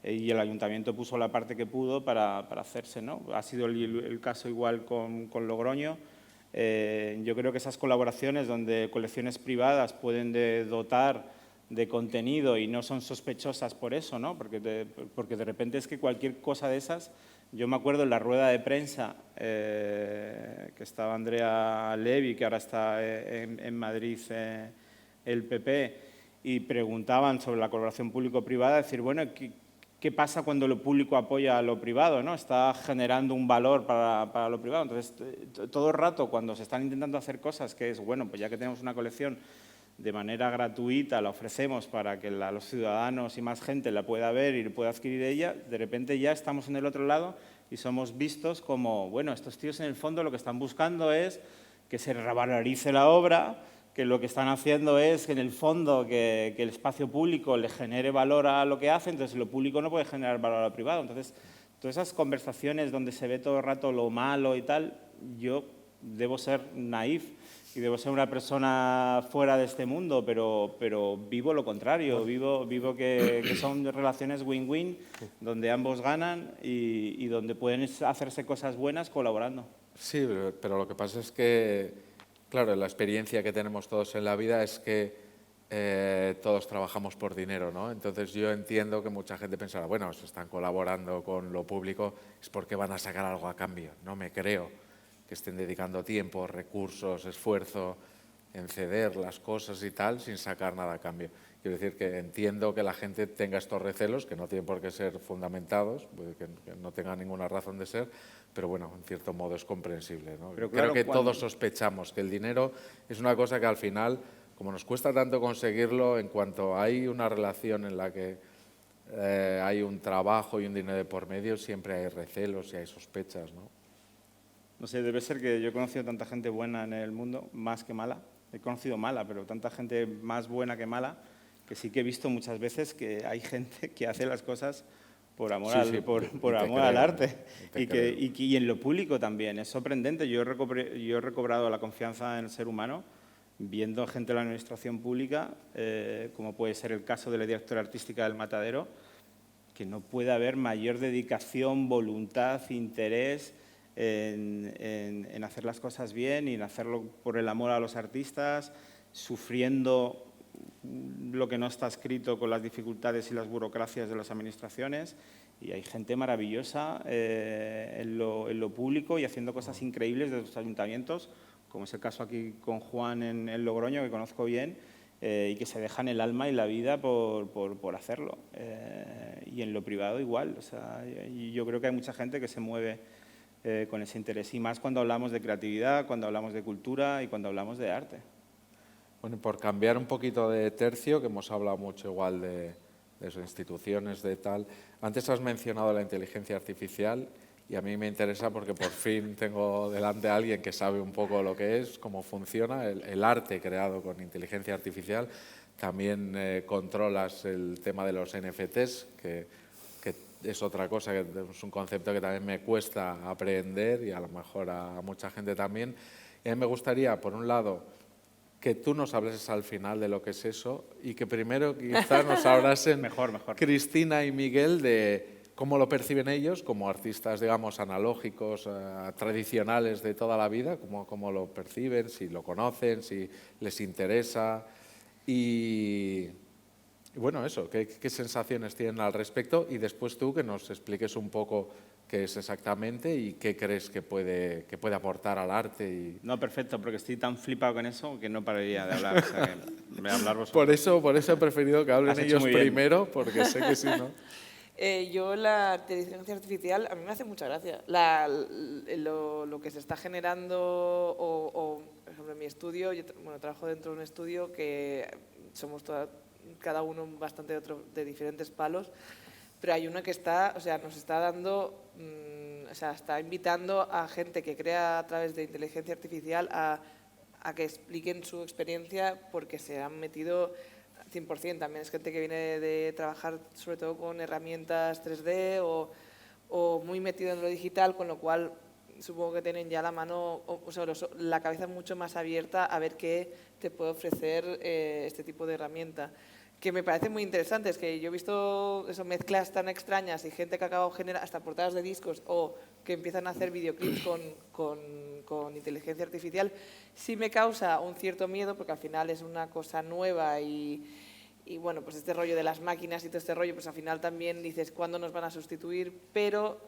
y el Ayuntamiento puso la parte que pudo para hacerse, ¿no? Ha sido el caso igual con Logroño. Yo creo que esas colaboraciones donde colecciones privadas pueden dotar de contenido y no son sospechosas por eso, ¿no? Porque de repente es que cualquier cosa de esas. Yo me acuerdo en la rueda de prensa que estaba Andrea Levy, que ahora está en Madrid, el PP, y preguntaban sobre la colaboración público-privada, decir, bueno, ¿qué pasa cuando lo público apoya a lo privado, ¿no? Está generando un valor para lo privado. Entonces, todo el rato, cuando se están intentando hacer cosas, que es, bueno, pues ya que tenemos una colección de manera gratuita, la ofrecemos para que los ciudadanos y más gente la pueda ver y pueda adquirir ella, de repente ya estamos en el otro lado y somos vistos como, bueno, estos tíos en el fondo lo que están buscando es que se revalorice la obra, que lo que están haciendo es que en el fondo que el espacio público le genere valor a lo que hace, entonces lo público no puede generar valor a lo privado. Entonces, todas esas conversaciones donde se ve todo el rato lo malo y tal, yo debo ser naif y debo ser una persona fuera de este mundo, pero vivo lo contrario, vivo que son relaciones win-win, donde ambos ganan y donde pueden hacerse cosas buenas colaborando. Sí, pero lo que pasa es que, claro, la experiencia que tenemos todos en la vida es que todos trabajamos por dinero, ¿no? Entonces yo entiendo que mucha gente pensará, bueno, si están colaborando con lo público es porque van a sacar algo a cambio. No me creo que estén dedicando tiempo, recursos, esfuerzo en ceder las cosas y tal sin sacar nada a cambio. Quiero decir que entiendo que la gente tenga estos recelos, que no tienen por qué ser fundamentados, que no tengan ninguna razón de ser, pero bueno, en cierto modo es comprensible, ¿no? Pero claro, creo que todos sospechamos que el dinero es una cosa que al final, como nos cuesta tanto conseguirlo, en cuanto hay una relación en la que hay un trabajo y un dinero de por medio, siempre hay recelos y hay sospechas, ¿no? No sé, debe ser que yo he conocido tanta gente buena en el mundo, más que mala. He conocido mala, pero tanta gente más buena que mala, que sí que he visto muchas veces que hay gente que hace las cosas por amor, por amor al arte. Y en lo público también. Es sorprendente. Yo he recobrado la confianza en el ser humano viendo gente de la administración pública, como puede ser el caso de la directora artística del Matadero, que no puede haber mayor dedicación, voluntad, interés en hacer las cosas bien y en hacerlo por el amor a los artistas, sufriendo lo que no está escrito con las dificultades y las burocracias de las administraciones. Y hay gente maravillosa en lo público y haciendo cosas increíbles de los ayuntamientos, como es el caso aquí con Juan en Logroño, que conozco bien, y que se dejan el alma y la vida por hacerlo. Y en lo privado igual. O sea, yo creo que hay mucha gente que se mueve con ese interés, y más cuando hablamos de creatividad, cuando hablamos de cultura y cuando hablamos de arte. Bueno, por cambiar un poquito de tercio, que hemos hablado mucho igual de sus instituciones, de tal. Antes has mencionado la inteligencia artificial y a mí me interesa porque por fin tengo delante a alguien que sabe un poco lo que es, cómo funciona el arte creado con inteligencia artificial. También controlas el tema de los NFTs, que es otra cosa, que es un concepto que también me cuesta aprender y a lo mejor a mucha gente también. Y a mí me gustaría, por un lado, que tú nos hablases al final de lo que es eso y que primero quizás nos hablasen mejor. Cristina y Miguel de cómo lo perciben ellos como artistas, digamos, analógicos, tradicionales de toda la vida, cómo lo perciben, si lo conocen, si les interesa y bueno, eso, qué sensaciones tienen al respecto y después tú que nos expliques un poco qué es exactamente y qué crees que puede aportar al arte. No, perfecto, porque estoy tan flipado con eso que no pararía de hablar. O sea, que voy a hablar vosotros. Por eso he preferido que hablen ellos primero, porque sé que si no... Yo la inteligencia artificial, a mí me hace mucha gracia. Lo que se está generando, por ejemplo, en mi estudio, yo trabajo dentro de un estudio que somos cada uno bastante de diferentes palos, pero hay una que está, o sea, nos está dando, o sea, está invitando a gente que crea a través de inteligencia artificial a que expliquen su experiencia porque se han metido 100%. También es gente que viene de trabajar sobre todo con herramientas 3D o muy metido en lo digital, con lo cual supongo que tienen ya la mano, o sea, la cabeza mucho más abierta a ver qué te puede ofrecer este tipo de herramienta. Que me parece muy interesante, es que yo he visto eso, mezclas tan extrañas y gente que ha acabado generando hasta portadas de discos o que empiezan a hacer videoclips con inteligencia artificial. Sí me causa un cierto miedo porque al final es una cosa nueva y bueno, pues este rollo de las máquinas y todo este rollo, pues al final también dices, ¿cuándo nos van a sustituir? Pero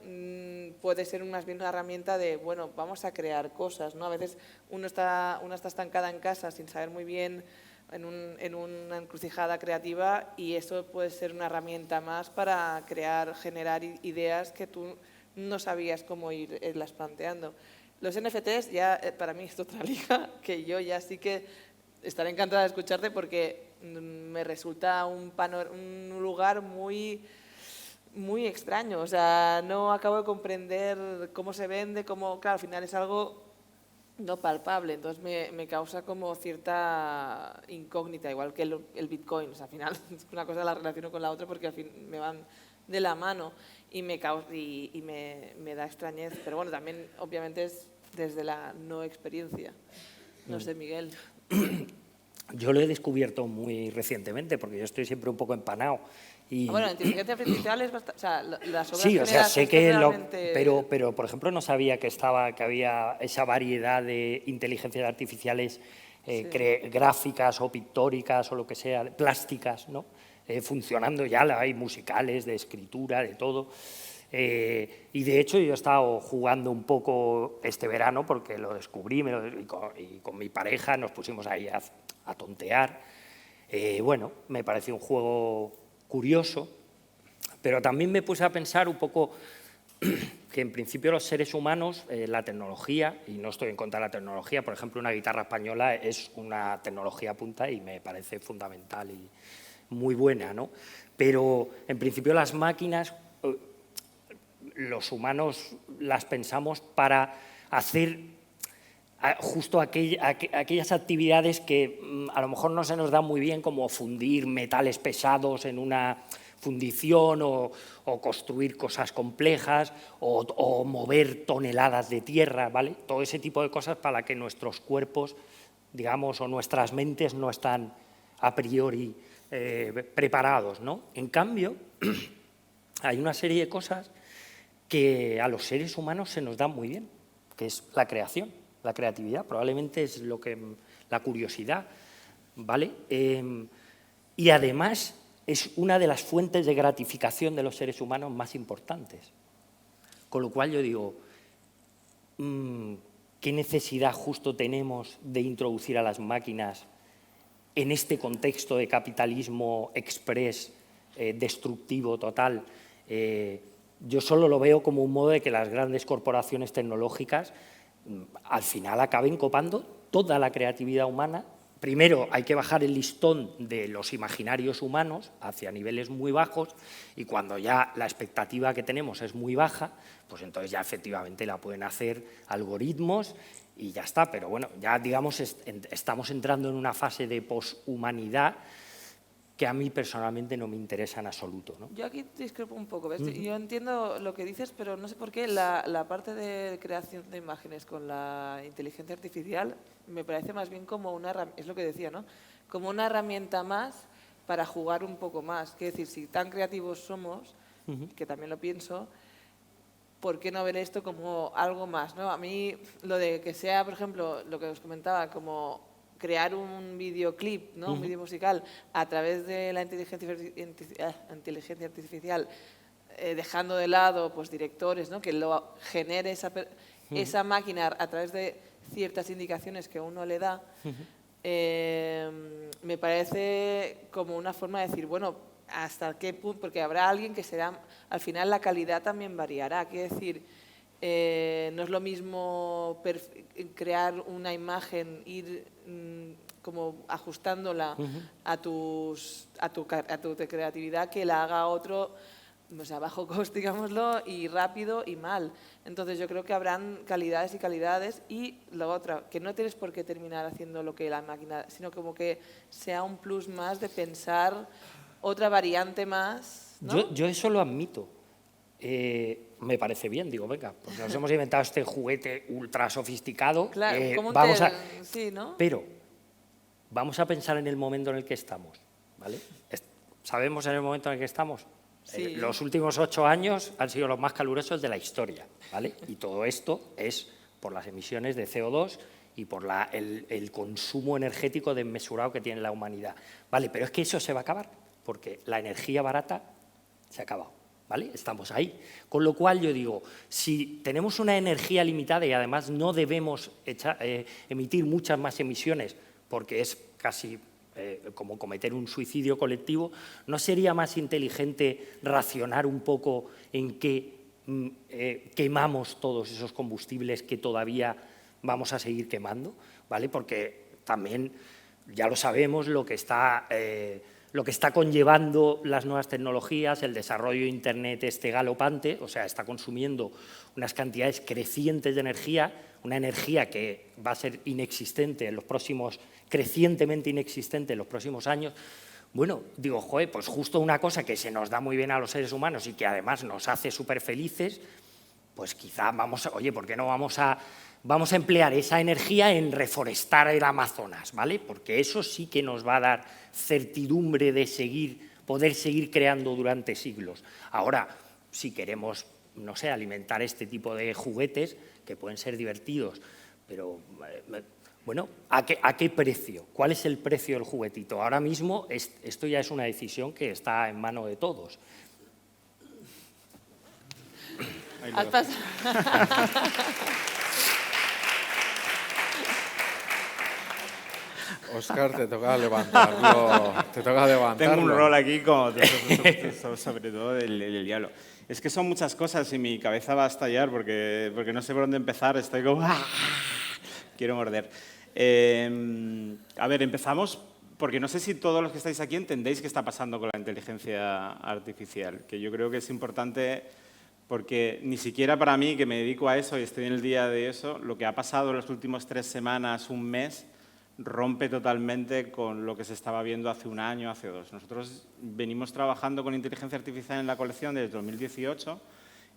puede ser más bien una herramienta de, bueno, vamos a crear cosas, ¿no? A veces uno está estancada en casa sin saber muy bien en una encrucijada creativa y eso puede ser una herramienta más para generar ideas que tú no sabías cómo irlas planteando. Los NFTs ya para mí es otra liga que yo ya sí que estaré encantada de escucharte porque me resulta un lugar muy extraño. O sea, no acabo de comprender cómo se vende, claro, al final es algo no palpable, entonces me causa como cierta incógnita, igual que el Bitcoin. O sea, al final una cosa la relaciono con la otra porque al fin me van de la mano y me da extrañez, pero bueno, también obviamente es desde la no experiencia. No sé, Miguel. Yo lo he descubierto muy recientemente porque yo estoy siempre un poco empanado. Bueno, la inteligencia artificial es bastante, o sea, las obras sí, o sea, sé que realmente... pero por ejemplo no sabía que había esa variedad de inteligencias artificiales gráficas o pictóricas o lo que sea, plásticas, ¿no? Funcionando ya, hay musicales, de escritura, de todo. Y de hecho yo he estado jugando un poco este verano porque lo descubrí y con mi pareja nos pusimos ahí a tontear. Bueno, me pareció un juego curioso, pero también me puse a pensar un poco que en principio los seres humanos, la tecnología, y no estoy en contra de la tecnología, por ejemplo una guitarra española es una tecnología punta y me parece fundamental y muy buena, ¿no? Pero en principio las máquinas, los humanos las pensamos para hacer justo aquellas actividades que a lo mejor no se nos dan muy bien, como fundir metales pesados en una fundición o construir cosas complejas o mover toneladas de tierra, ¿vale? Todo ese tipo de cosas para que nuestros cuerpos, digamos, o nuestras mentes no están a priori preparados, ¿no? En cambio, hay una serie de cosas que a los seres humanos se nos dan muy bien, que es la creación. La creatividad probablemente es la curiosidad, ¿vale? Y además es una de las fuentes de gratificación de los seres humanos más importantes. Con lo cual yo digo, ¿qué necesidad justo tenemos de introducir a las máquinas en este contexto de capitalismo express, destructivo, total? Yo solo lo veo como un modo de que las grandes corporaciones tecnológicas al final acaben copando toda la creatividad humana. Primero hay que bajar el listón de los imaginarios humanos hacia niveles muy bajos y cuando ya la expectativa que tenemos es muy baja, pues entonces ya efectivamente la pueden hacer algoritmos y ya está. Pero bueno, ya digamos estamos entrando en una fase de poshumanidad que a mí personalmente no me interesa en absoluto, ¿no? Yo aquí discrepo un poco, ¿ves? Yo entiendo lo que dices, pero no sé por qué la parte de creación de imágenes con la inteligencia artificial me parece más bien como una herramienta, es lo que decía, ¿no? Como una herramienta más para jugar un poco más. Quiero decir, si tan creativos somos, que también lo pienso, ¿por qué no ver esto como algo más, ¿no? A mí lo de que sea, por ejemplo, lo que os comentaba, como crear un videoclip, ¿no? Un vídeo musical a través de la inteligencia artificial, dejando de lado pues, directores, ¿no? Que lo genere esa máquina a través de ciertas indicaciones que uno le da, me parece como una forma de decir, bueno, ¿hasta qué punto? Porque habrá alguien que será, al final la calidad también variará, quiero decir, no es lo mismo crear una imagen, ir como ajustándola a tu creatividad que la haga otro o sea, bajo coste, digámoslo, y rápido y mal. Entonces yo creo que habrán calidades y calidades. Y lo otro, que no tienes por qué terminar haciendo lo que la máquina, sino como que sea un plus más de pensar otra variante más, ¿no? Yo eso lo admito. Me parece bien, digo, venga, pues nos hemos inventado este juguete ultra sofisticado. Claro, como un vamos sí, ¿no? Pero vamos a pensar en el momento en el que estamos, ¿vale? ¿Sabemos en el momento en el que estamos? Sí. Los últimos 8 años han sido los más calurosos de la historia, ¿vale? Y todo esto es por las emisiones de CO2 y por el consumo energético desmesurado que tiene la humanidad. Vale, pero es que eso se va a acabar, porque la energía barata se ha acabado. ¿Vale? Estamos ahí. Con lo cual yo digo, si tenemos una energía limitada y además no debemos emitir muchas más emisiones porque es casi como cometer un suicidio colectivo, ¿no sería más inteligente racionar un poco en qué quemamos todos esos combustibles que todavía vamos a seguir quemando? ¿Vale? Porque también ya lo sabemos lo que está conllevando las nuevas tecnologías, el desarrollo de Internet galopante, o sea, está consumiendo unas cantidades crecientes de energía, una energía que va a ser inexistente en los próximos, crecientemente inexistente en los próximos años. Bueno, digo, joder, pues justo una cosa que se nos da muy bien a los seres humanos y que además nos hace súper felices, pues quizá ¿por qué no vamos a emplear esa energía en reforestar el Amazonas, ¿vale? Porque eso sí que nos va a dar certidumbre de poder seguir creando durante siglos. Ahora, si queremos, no sé, alimentar este tipo de juguetes, que pueden ser divertidos, pero, bueno, ¿a qué precio? ¿Cuál es el precio del juguetito? Ahora mismo esto ya es una decisión que está en manos de todos. Has pasado. Óscar, te toca levantarlo. Tengo un rol aquí como sobre todo el diablo. Es que son muchas cosas y mi cabeza va a estallar porque no sé por dónde empezar. Estoy como... Quiero morder. A ver, empezamos porque no sé si todos los que estáis aquí entendéis qué está pasando con la inteligencia artificial, que yo creo que es importante porque ni siquiera para mí, que me dedico a eso y estoy en el día de eso, lo que ha pasado en las últimas 3 semanas, un mes, rompe totalmente con lo que se estaba viendo hace un año, hace 2. Nosotros venimos trabajando con inteligencia artificial en la colección desde 2018.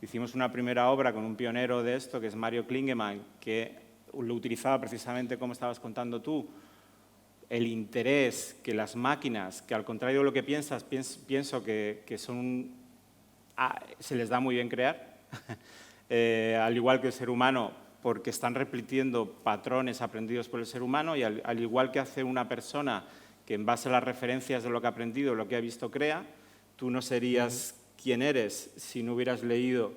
Hicimos una primera obra con un pionero de esto, que es Mario Klingemann, que lo utilizaba precisamente como estabas contando tú, el interés que las máquinas, que al contrario de lo que piensas, pienso que son... se les da muy bien crear, al igual que el ser humano, porque están repitiendo patrones aprendidos por el ser humano y al igual que hace una persona que en base a las referencias de lo que ha aprendido, lo que ha visto, crea, tú no serías quien eres si no hubieras leído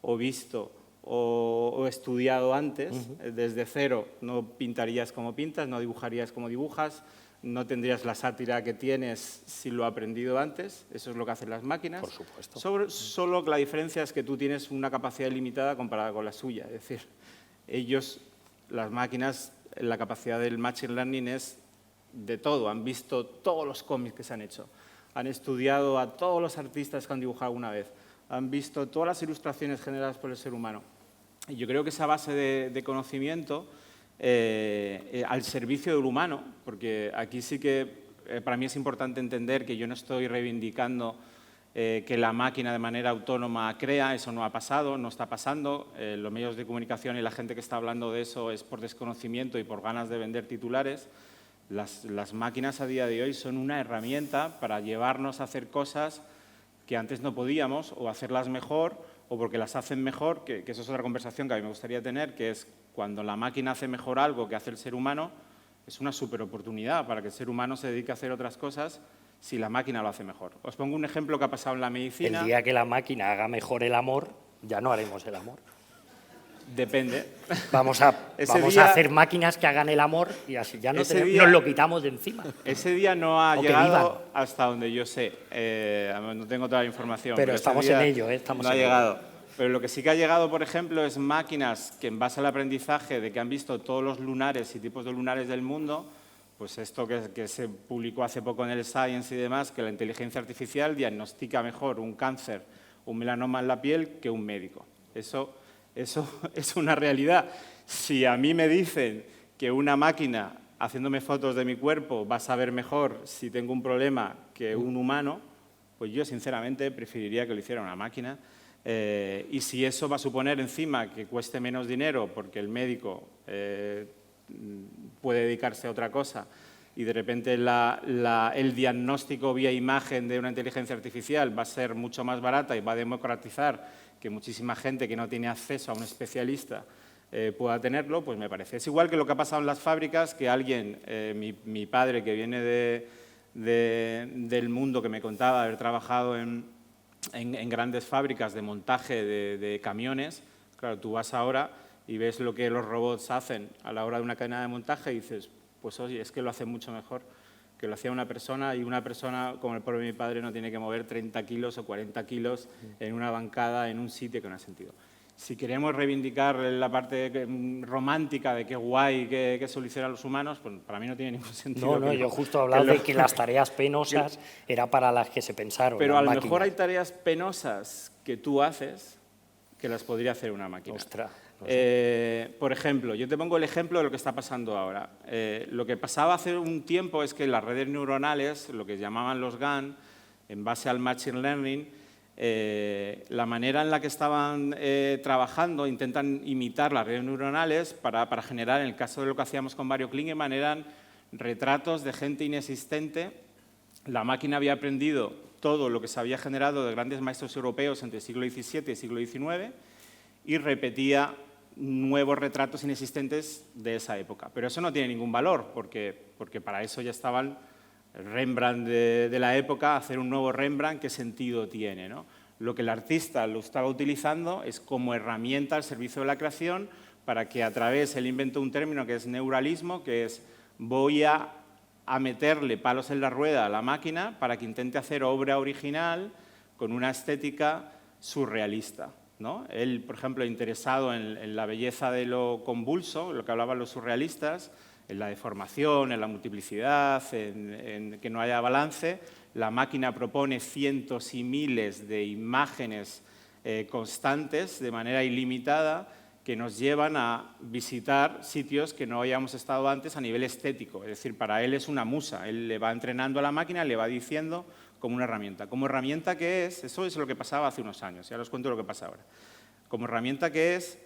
o visto o estudiado antes, desde cero no pintarías como pintas, no dibujarías como dibujas, no tendrías la sátira que tienes si lo has aprendido antes, eso es lo que hacen las máquinas. Por supuesto. Solo que la diferencia es que tú tienes una capacidad limitada comparada con la suya, es decir, las máquinas, la capacidad del Machine Learning es de todo, han visto todos los cómics que se han hecho, han estudiado a todos los artistas que han dibujado alguna vez, han visto todas las ilustraciones generadas por el ser humano. Y yo creo que esa base de conocimiento al servicio del humano, porque aquí sí que para mí es importante entender que yo no estoy reivindicando que la máquina de manera autónoma crea, eso no ha pasado, no está pasando. Los medios de comunicación y la gente que está hablando de eso es por desconocimiento y por ganas de vender titulares. Las máquinas a día de hoy son una herramienta para llevarnos a hacer cosas que antes no podíamos, o hacerlas mejor, o porque las hacen mejor, que eso es otra conversación que a mí me gustaría tener, que es cuando la máquina hace mejor algo que hace el ser humano, es una superoportunidad para que el ser humano se dedique a hacer otras cosas si la máquina lo hace mejor. Os pongo un ejemplo que ha pasado en la medicina. El día que la máquina haga mejor el amor, ya no haremos el amor. Depende. Vamos a hacer máquinas que hagan el amor y así ya nos lo quitamos de encima. Ese día no ha llegado hasta donde yo sé. No tengo toda la información. Pero estamos en ello, no ha llegado. Pero lo que sí que ha llegado, por ejemplo, es máquinas que en base al aprendizaje de que han visto todos los lunares y tipos de lunares del mundo, pues esto que se publicó hace poco en el Science y demás, que la inteligencia artificial diagnostica mejor un cáncer un melanoma en la piel que un médico. Eso es una realidad. Si a mí me dicen que una máquina haciéndome fotos de mi cuerpo va a saber mejor si tengo un problema que un humano, pues yo sinceramente preferiría que lo hiciera una máquina. Y si eso va a suponer encima que cueste menos dinero porque el médico puede dedicarse a otra cosa y de repente el diagnóstico vía imagen de una inteligencia artificial va a ser mucho más barata y va a democratizar que muchísima gente que no tiene acceso a un especialista pueda tenerlo, pues me parece. Es igual que lo que ha pasado en las fábricas, que alguien, mi padre que viene del mundo que me contaba, haber trabajado en grandes fábricas de montaje de camiones, claro, tú vas ahora y ves lo que los robots hacen a la hora de una cadena de montaje y dices, pues oye, es que lo hacen mucho mejor que lo hacía una persona, y una persona como el propio mi padre no tiene que mover 30 kilos o 40 kilos en una bancada, en un sitio que no ha sentido. Si queremos reivindicar la parte romántica de qué guay que solucionan los humanos, pues para mí no tiene ningún sentido. No, yo justo he hablado de que las tareas penosas era para las que se pensaron. Pero a lo mejor hay tareas penosas que tú haces que las podría hacer una máquina. Ostras. No sé. Por ejemplo, yo te pongo el ejemplo de lo que está pasando ahora. Lo que pasaba hace un tiempo es que las redes neuronales, lo que llamaban los GAN, en base al Machine Learning, la manera en la que estaban trabajando, intentan imitar las redes neuronales para generar, en el caso de lo que hacíamos con Mario Klingemann, eran retratos de gente inexistente. La máquina había aprendido todo lo que se había generado de grandes maestros europeos entre el siglo XVII y el siglo XIX y repetía nuevos retratos inexistentes de esa época. Pero eso no tiene ningún valor, porque para eso ya estaban el Rembrandt de la época. Hacer un nuevo Rembrandt, ¿qué sentido tiene, no? Lo que el artista lo estaba utilizando es como herramienta al servicio de la creación para que a través, él inventó un término que es neuralismo, que es voy a meterle palos en la rueda a la máquina para que intente hacer obra original con una estética surrealista, ¿no? Él, por ejemplo, interesado en la belleza de lo convulso, lo que hablaban los surrealistas, en la deformación, en la multiplicidad, en que no haya balance. La máquina propone cientos y miles de imágenes constantes, de manera ilimitada, que nos llevan a visitar sitios que no habíamos estado antes a nivel estético. Es decir, para él es una musa. Él le va entrenando a la máquina, le va diciendo como una herramienta. Como herramienta que es, eso es lo que pasaba hace unos años, ya os cuento lo que pasa ahora. Como herramienta que es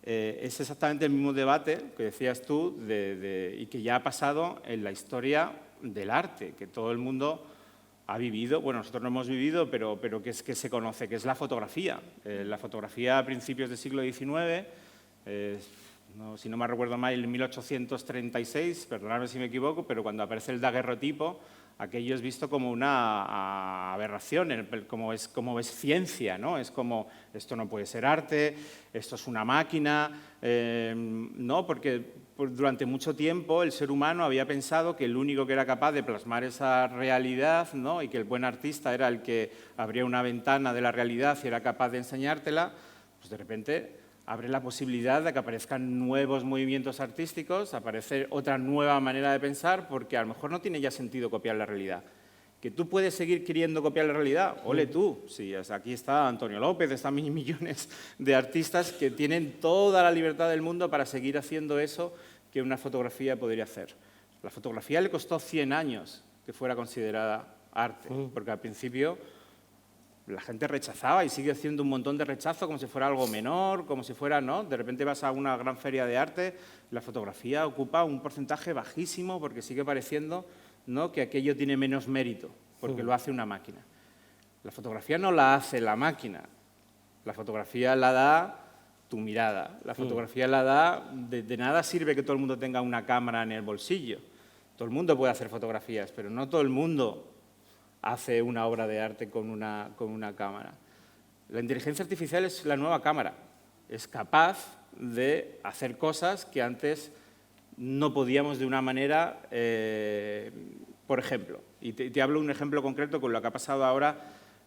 exactamente el mismo debate que decías tú y que ya ha pasado en la historia del arte, que todo el mundo ha vivido, bueno, nosotros no hemos vivido, pero que se conoce, que es la fotografía. La fotografía a principios del siglo XIX, si no me recuerdo mal, en 1836, perdonadme si me equivoco, pero cuando aparece el daguerrotipo, aquello es visto como una aberración, como es ciencia, ¿no? Es como, esto no puede ser arte, esto es una máquina, ¿no? Porque durante mucho tiempo el ser humano había pensado que el único que era capaz de plasmar esa realidad, ¿no? Y que el buen artista era el que abría una ventana de la realidad y era capaz de enseñártela, pues de repente abre la posibilidad de que aparezcan nuevos movimientos artísticos, aparece otra nueva manera de pensar, porque a lo mejor no tiene ya sentido copiar la realidad. Que tú puedes seguir queriendo copiar la realidad, ole tú. Sí, aquí está Antonio López, están millones de artistas que tienen toda la libertad del mundo para seguir haciendo eso que una fotografía podría hacer. La fotografía le costó 100 años que fuera considerada arte, porque al principio la gente rechazaba y sigue haciendo un montón de rechazo como si fuera algo menor, como si fuera, ¿no? De repente vas a una gran feria de arte, la fotografía ocupa un porcentaje bajísimo porque sigue pareciendo, ¿no?, que aquello tiene menos mérito, porque lo hace una máquina. La fotografía no la hace la máquina, la fotografía la da tu mirada, la fotografía la da, de nada sirve que todo el mundo tenga una cámara en el bolsillo. Todo el mundo puede hacer fotografías, pero no todo el mundo hace una obra de arte con una cámara. La inteligencia artificial es la nueva cámara. Es capaz de hacer cosas que antes no podíamos de una manera, por ejemplo, y te hablo de un ejemplo concreto con lo que ha pasado ahora,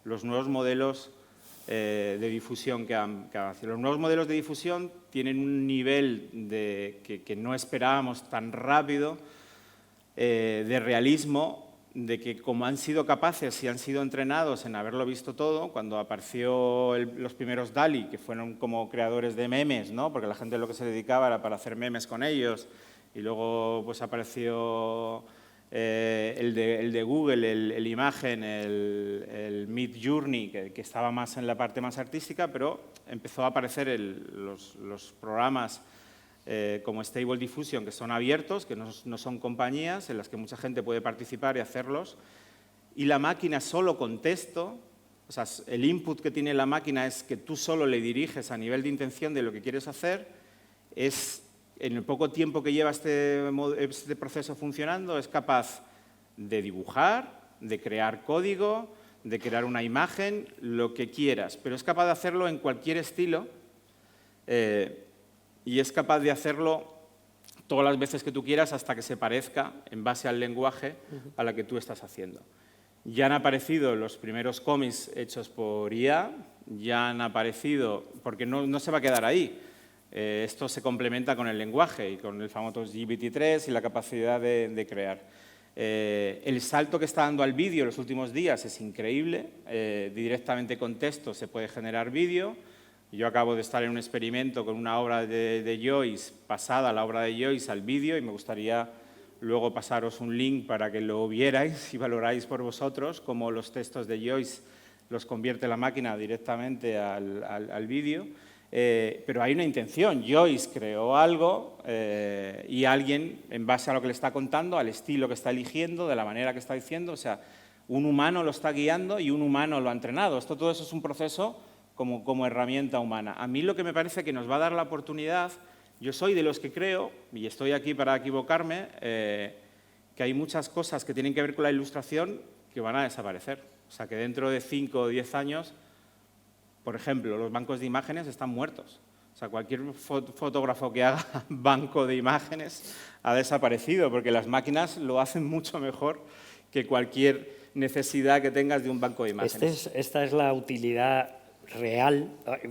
los nuevos modelos de difusión que han hecho. Los nuevos modelos de difusión tienen un nivel que no esperábamos tan rápido de realismo de que como han sido capaces y han sido entrenados en haberlo visto todo, cuando apareció los primeros DALL-E, que fueron como creadores de memes, ¿no? Porque la gente lo que se dedicaba era para hacer memes con ellos, y luego pues apareció el de Google, el Imagen, el Midjourney, que estaba más en la parte más artística, pero empezó a aparecer los programas como Stable Diffusion, que son abiertos, que no son compañías, en las que mucha gente puede participar y hacerlos, y la máquina solo con texto, o sea, el input que tiene la máquina es que tú solo le diriges a nivel de intención de lo que quieres hacer, en el poco tiempo que lleva este proceso funcionando, es capaz de dibujar, de crear código, de crear una imagen, lo que quieras, pero es capaz de hacerlo en cualquier estilo, y es capaz de hacerlo todas las veces que tú quieras hasta que se parezca, en base al lenguaje, a la que tú estás haciendo. Ya han aparecido los primeros cómics hechos por IA, ya han aparecido, porque no se va a quedar ahí. Esto se complementa con el lenguaje y con el famoso GPT-3 y la capacidad de crear. El salto que está dando al vídeo en los últimos días es increíble. Directamente con texto se puede generar vídeo. Yo acabo de estar en un experimento con una obra de Joyce, pasada la obra de Joyce al vídeo, y me gustaría luego pasaros un link para que lo vierais y valoráis por vosotros cómo los textos de Joyce los convierte la máquina directamente al vídeo. Pero hay una intención. Joyce creó algo y alguien, en base a lo que le está contando, al estilo que está eligiendo, de la manera que está diciendo, o sea, un humano lo está guiando y un humano lo ha entrenado. Todo eso es un proceso como herramienta humana. A mí lo que me parece que nos va a dar la oportunidad, yo soy de los que creo, y estoy aquí para equivocarme, que hay muchas cosas que tienen que ver con la ilustración que van a desaparecer. O sea, que dentro de 5 o 10 años, por ejemplo, los bancos de imágenes están muertos. O sea, cualquier fotógrafo que haga banco de imágenes ha desaparecido, porque las máquinas lo hacen mucho mejor que cualquier necesidad que tengas de un banco de imágenes. Esta es la utilidad real.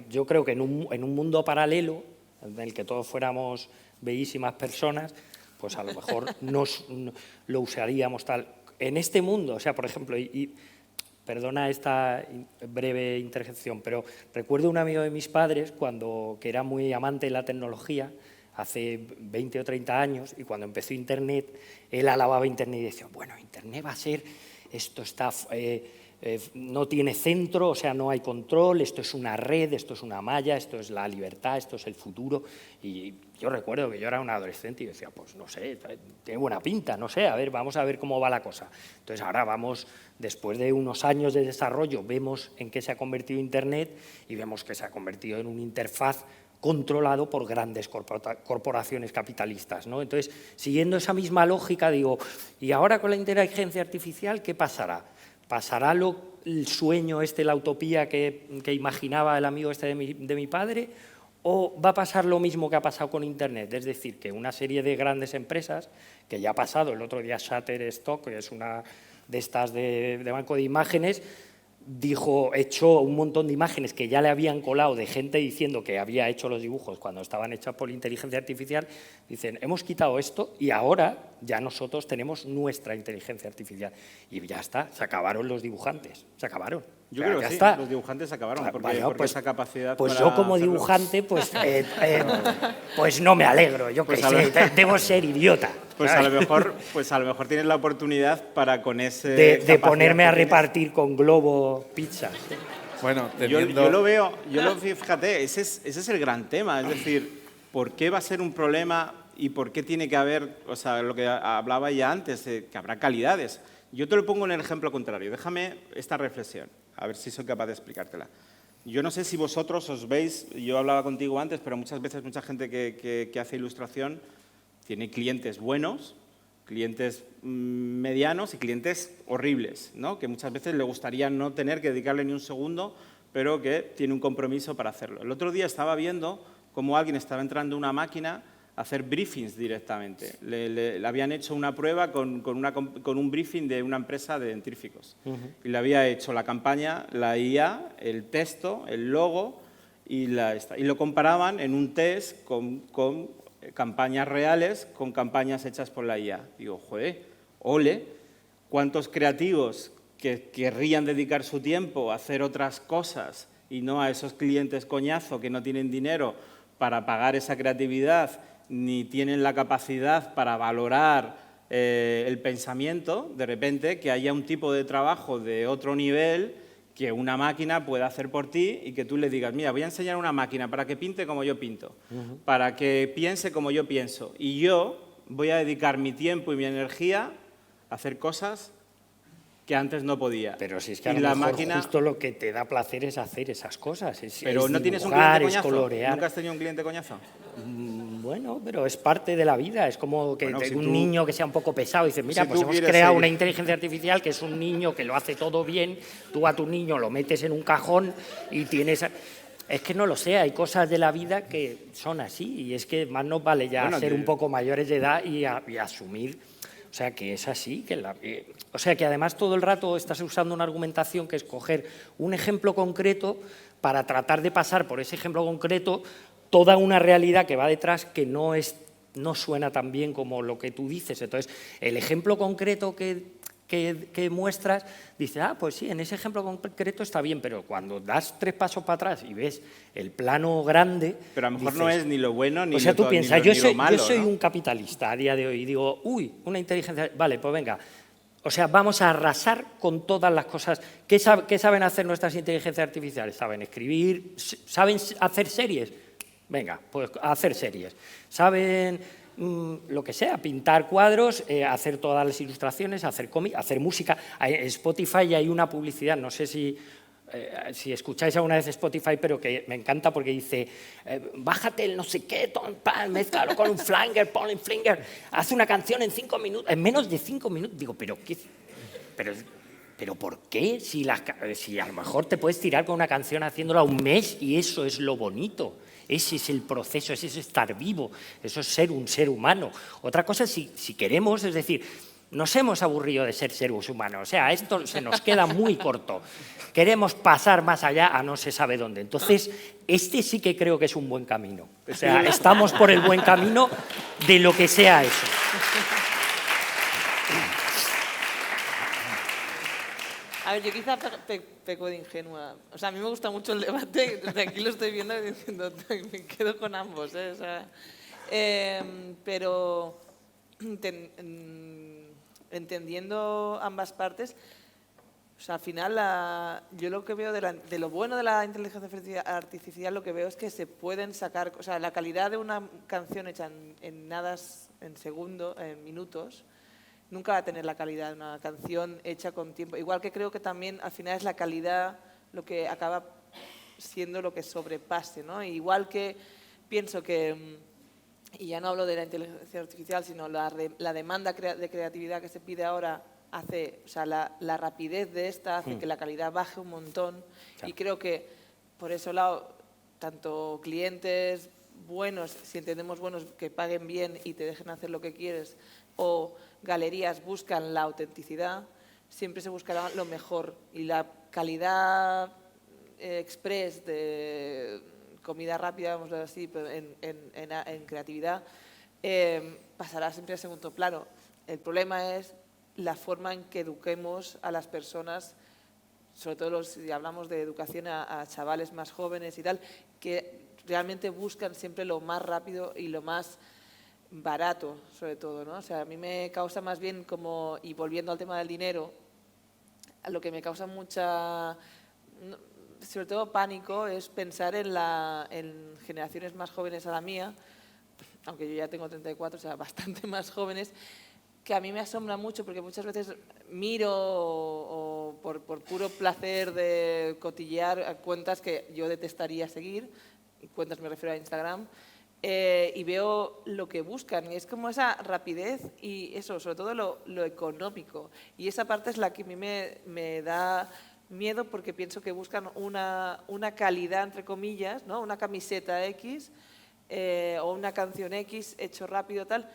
Yo creo que en un mundo paralelo, en el que todos fuéramos bellísimas personas, pues a lo mejor lo usaríamos tal. En este mundo, o sea, por ejemplo, perdona esta breve interjección, pero recuerdo un amigo de mis padres que era muy amante de la tecnología, hace 20 o 30 años, y cuando empezó Internet, él alababa Internet y decía, bueno, Internet va a ser, esto está... no tiene centro, o sea, no hay control, esto es una red, esto es una malla, esto es la libertad, esto es el futuro. Y yo recuerdo que yo era un adolescente y decía, pues no sé, tiene buena pinta, no sé, vamos a ver cómo va la cosa. Entonces ahora vamos, después de unos años de desarrollo, vemos en qué se ha convertido Internet y vemos que se ha convertido en una interfaz controlado por grandes corporaciones capitalistas, ¿no? Entonces, siguiendo esa misma lógica, digo, ¿y ahora con la inteligencia artificial qué pasará? ¿Pasará el sueño la utopía que imaginaba el amigo de mi padre? ¿O va a pasar lo mismo que ha pasado con Internet? Es decir, que una serie de grandes empresas, que ya ha pasado, el otro día Shutterstock, que es una de estas de banco de imágenes, echó un montón de imágenes que ya le habían colado de gente diciendo que había hecho los dibujos cuando estaban hechas por inteligencia artificial. Dicen, hemos quitado esto y ahora ya nosotros tenemos nuestra inteligencia artificial. Y ya está, se acabaron los dibujantes, se acabaron. Yo creo que sí, los dibujantes se acabaron, porque esa capacidad... Pues yo como dibujante, pues no me alegro, yo que sé, debo ser idiota. Pues a lo mejor tienes la oportunidad para con ese... De ponerme a repartir con globo pizzas. Bueno, yo lo veo, fíjate, ese es el gran tema, es decir, ¿por qué va a ser un problema y por qué tiene que haber, o sea, lo que hablaba ya antes, que habrá calidades? Yo te lo pongo en el ejemplo contrario, déjame esta reflexión, a ver si soy capaz de explicártela. Yo no sé si vosotros os veis, yo hablaba contigo antes, pero muchas veces mucha gente que hace ilustración tiene clientes buenos, clientes medianos y clientes horribles, ¿no? Que muchas veces le gustaría no tener que dedicarle ni un segundo, pero que tiene un compromiso para hacerlo. El otro día estaba viendo cómo alguien estaba entrando a una máquina a hacer briefings directamente. Le habían hecho una prueba con un briefing de una empresa de dentífricos. Y le había hecho la campaña, la IA, el texto, el logo, y lo comparaban en un test con campañas reales con campañas hechas por la IA. Digo, joder, ole, ¿Cuántos creativos que querrían dedicar su tiempo a hacer otras cosas y no a esos clientes coñazo que no tienen dinero para pagar esa creatividad ni tienen la capacidad para valorar el pensamiento, de repente que haya un tipo de trabajo de otro nivel que una máquina pueda hacer por ti y que tú le digas, mira, voy a enseñar a una máquina para que pinte como yo pinto, para que piense como yo pienso, y yo voy a dedicar mi tiempo y mi energía a hacer cosas que antes no podía. Pero si es que a y lo la mejor máquina... justo lo que te da placer es hacer esas cosas. Pero es no tienes un dibujar, cliente es coñazo. colorear. ¿Nunca has tenido un cliente coñazo? Bueno, pero es parte de la vida. Es como que Bueno, si un tú- niño que sea un poco pesado y dice, mira, si pues tú hemos quieres creado seguir- una inteligencia artificial que es un niño que lo hace todo bien, tú a tu niño lo metes en un cajón y tienes... Es que no lo sé, hay cosas de la vida que son así y es que más nos vale ya Bueno, ser un poco mayores de edad y asumir, o sea, que es así, o sea, que además todo el rato estás usando una argumentación que es coger un ejemplo concreto para tratar de pasar por ese ejemplo concreto toda una realidad que va detrás que no suena tan bien como lo que tú dices. Entonces, el ejemplo concreto que muestras, dices, pues sí, en ese ejemplo concreto está bien, pero cuando das 3 pasos para atrás y ves el plano grande... Pero a lo mejor dices, no es ni lo bueno ni o sea, lo tú ni piensas, lo- yo ni lo malo, soy ¿no? un capitalista a día de hoy y digo, uy, una inteligencia... Vale, pues venga, o sea, vamos a arrasar con todas las cosas. ¿Qué saben hacer nuestras inteligencias artificiales? ¿Saben escribir? ¿Saben hacer series? Venga, pues a hacer series. ¿Saben lo que sea, pintar cuadros, hacer todas las ilustraciones, hacer cómic, hacer música? En Spotify hay una publicidad, no sé si escucháis alguna vez Spotify, pero que me encanta porque dice, bájate el no sé qué, mézclalo con un flanger, ponle un flinger, haz una canción en 5 minutos, en menos de 5 minutos. Digo, ¿pero qué? ¿Pero por qué? Si a lo mejor te puedes tirar con una canción haciéndola un mes y eso es lo bonito. Ese es el proceso, ese es estar vivo, eso es ser un ser humano. Otra cosa, si queremos, es decir, nos hemos aburrido de ser seres humanos, o sea, esto se nos queda muy corto. Queremos pasar más allá a no se sabe dónde. Entonces, este sí que creo que es un buen camino. O sea, estamos por el buen camino de lo que sea eso. A ver, yo quizá peco de ingenua. O sea, a mí me gusta mucho el debate, desde aquí lo estoy viendo y diciendo, me quedo con ambos, ¿eh? O sea, pero entendiendo ambas partes, o sea, al final yo lo que veo de lo bueno de la inteligencia artificial, lo que veo es que se pueden sacar, o sea, la calidad de una canción hecha en minutos, nunca va a tener la calidad de una canción hecha con tiempo. Igual que creo que también al final es la calidad lo que acaba siendo lo que sobrepase, ¿no? Igual que pienso que, y ya no hablo de la inteligencia artificial, sino la demanda de creatividad que se pide ahora hace, o sea, la rapidez de esta hace que la calidad baje un montón. Claro. Y creo que por ese lado, tanto clientes buenos, si entendemos buenos, que paguen bien y te dejen hacer lo que quieres, o galerías buscan la autenticidad, siempre se buscará lo mejor. Y la calidad express de comida rápida, vamos a decir así, en creatividad, pasará siempre a segundo plano. El problema es la forma en que eduquemos a las personas, sobre todo si hablamos de educación a chavales más jóvenes y tal, que realmente buscan siempre lo más rápido y lo más barato, sobre todo, ¿no? O sea, a mí me causa más bien como, y volviendo al tema del dinero, lo que me causa mucha, sobre todo pánico, es pensar en generaciones más jóvenes a la mía, aunque yo ya tengo 34, o sea, bastante más jóvenes, que a mí me asombra mucho porque muchas veces miro o por puro placer de cotillear cuentas que yo detestaría seguir, cuentas me refiero a Instagram, y veo lo que buscan y es como esa rapidez y eso, sobre todo lo económico, y esa parte es la que a mí me da miedo porque pienso que buscan una calidad, entre comillas, ¿no? Una camiseta X o una canción X hecho rápido tal,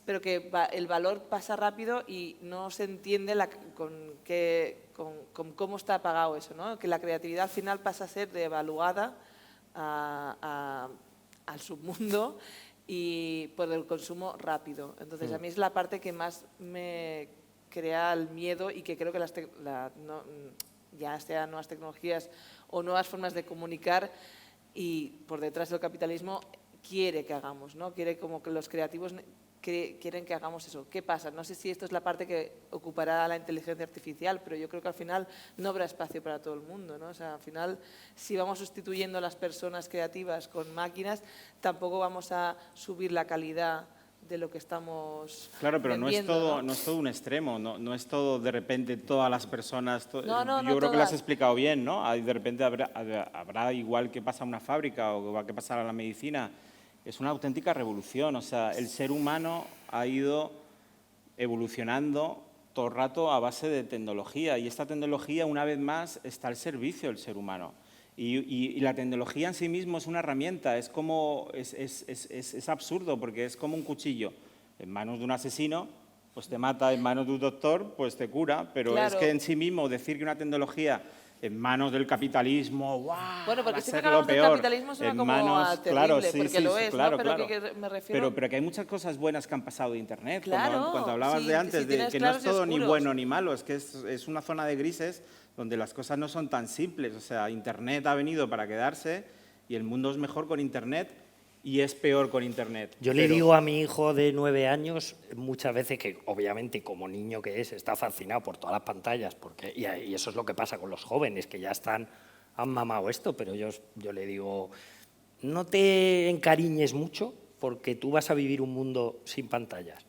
pero que el valor pasa rápido y no se entiende con cómo está pagado eso, ¿no? Que la creatividad al final pasa a ser devaluada al submundo y por el consumo rápido. Entonces, a mí es la parte que más me crea el miedo y que creo que ya sean nuevas tecnologías o nuevas formas de comunicar y por detrás del capitalismo quiere que hagamos, ¿no? Quiere como que los creativos quieren que hagamos eso. ¿Qué pasa? No sé si esto es la parte que ocupará la inteligencia artificial, pero yo creo que al final no habrá espacio para todo el mundo, ¿no? O sea, al final, si vamos sustituyendo a las personas creativas con máquinas, tampoco vamos a subir la calidad de lo que estamos Claro, pero vendiendo, no es todo un extremo, no es todo de repente todas las personas. No, yo creo que lo has todas. explicado bien, ¿no? De repente habrá igual que pasa en una fábrica o igual que pasa en la medicina. Es una auténtica revolución. O sea, el ser humano ha ido evolucionando todo el rato a base de tecnología y esta tecnología, una vez más, está al servicio del ser humano. Y la tecnología en sí mismo es una herramienta, es absurdo porque es como un cuchillo. En manos de un asesino, pues te mata, en manos de un doctor, pues te cura, pero Claro. es que en sí mismo decir que una tecnología en manos del capitalismo, ¡guau!, Bueno, va porque a siempre ser que hablamos lo del peor. capitalismo suena En como manos, terrible, claro, sí, porque sí, lo sí, es, claro, ¿no? Pero claro. que me refiero... Pero que hay muchas cosas buenas que han pasado de Internet. Claro, Cuando hablabas sí, de antes, sí, de tienes que no es claros y todo ni oscuros. bueno ni malo, es que es una zona de grises donde las cosas no son tan simples. O sea, Internet ha venido para quedarse y el mundo es mejor con Internet y es peor con Internet. Yo le digo a mi hijo de 9 años muchas veces que, obviamente, como niño que es, está fascinado por todas las pantallas, y eso es lo que pasa con los jóvenes, que ya han mamado esto, pero yo le digo, no te encariñes mucho porque tú vas a vivir un mundo sin pantallas.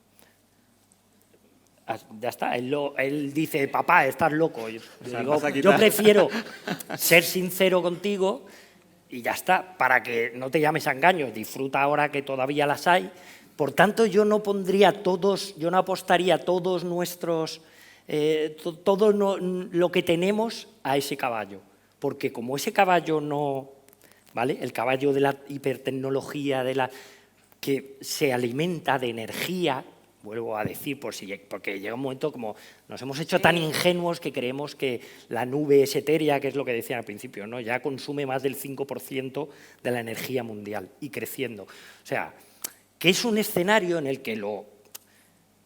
Ya está, él dice, papá, estás loco. Yo digo, yo prefiero ser sincero contigo y ya está, para que no te llames a engaños, disfruta ahora que todavía las hay. Por tanto, yo no apostaría todos nuestros, todo lo que tenemos a ese caballo, porque como ese caballo no, ¿vale? El caballo de la hipertecnología, que se alimenta de energía, vuelvo a decir, porque llega un momento como nos hemos hecho tan ingenuos que creemos que la nube es etérea, que es lo que decían al principio, ¿no? Ya consume más del 5% de la energía mundial y creciendo. O sea, que es un escenario en el que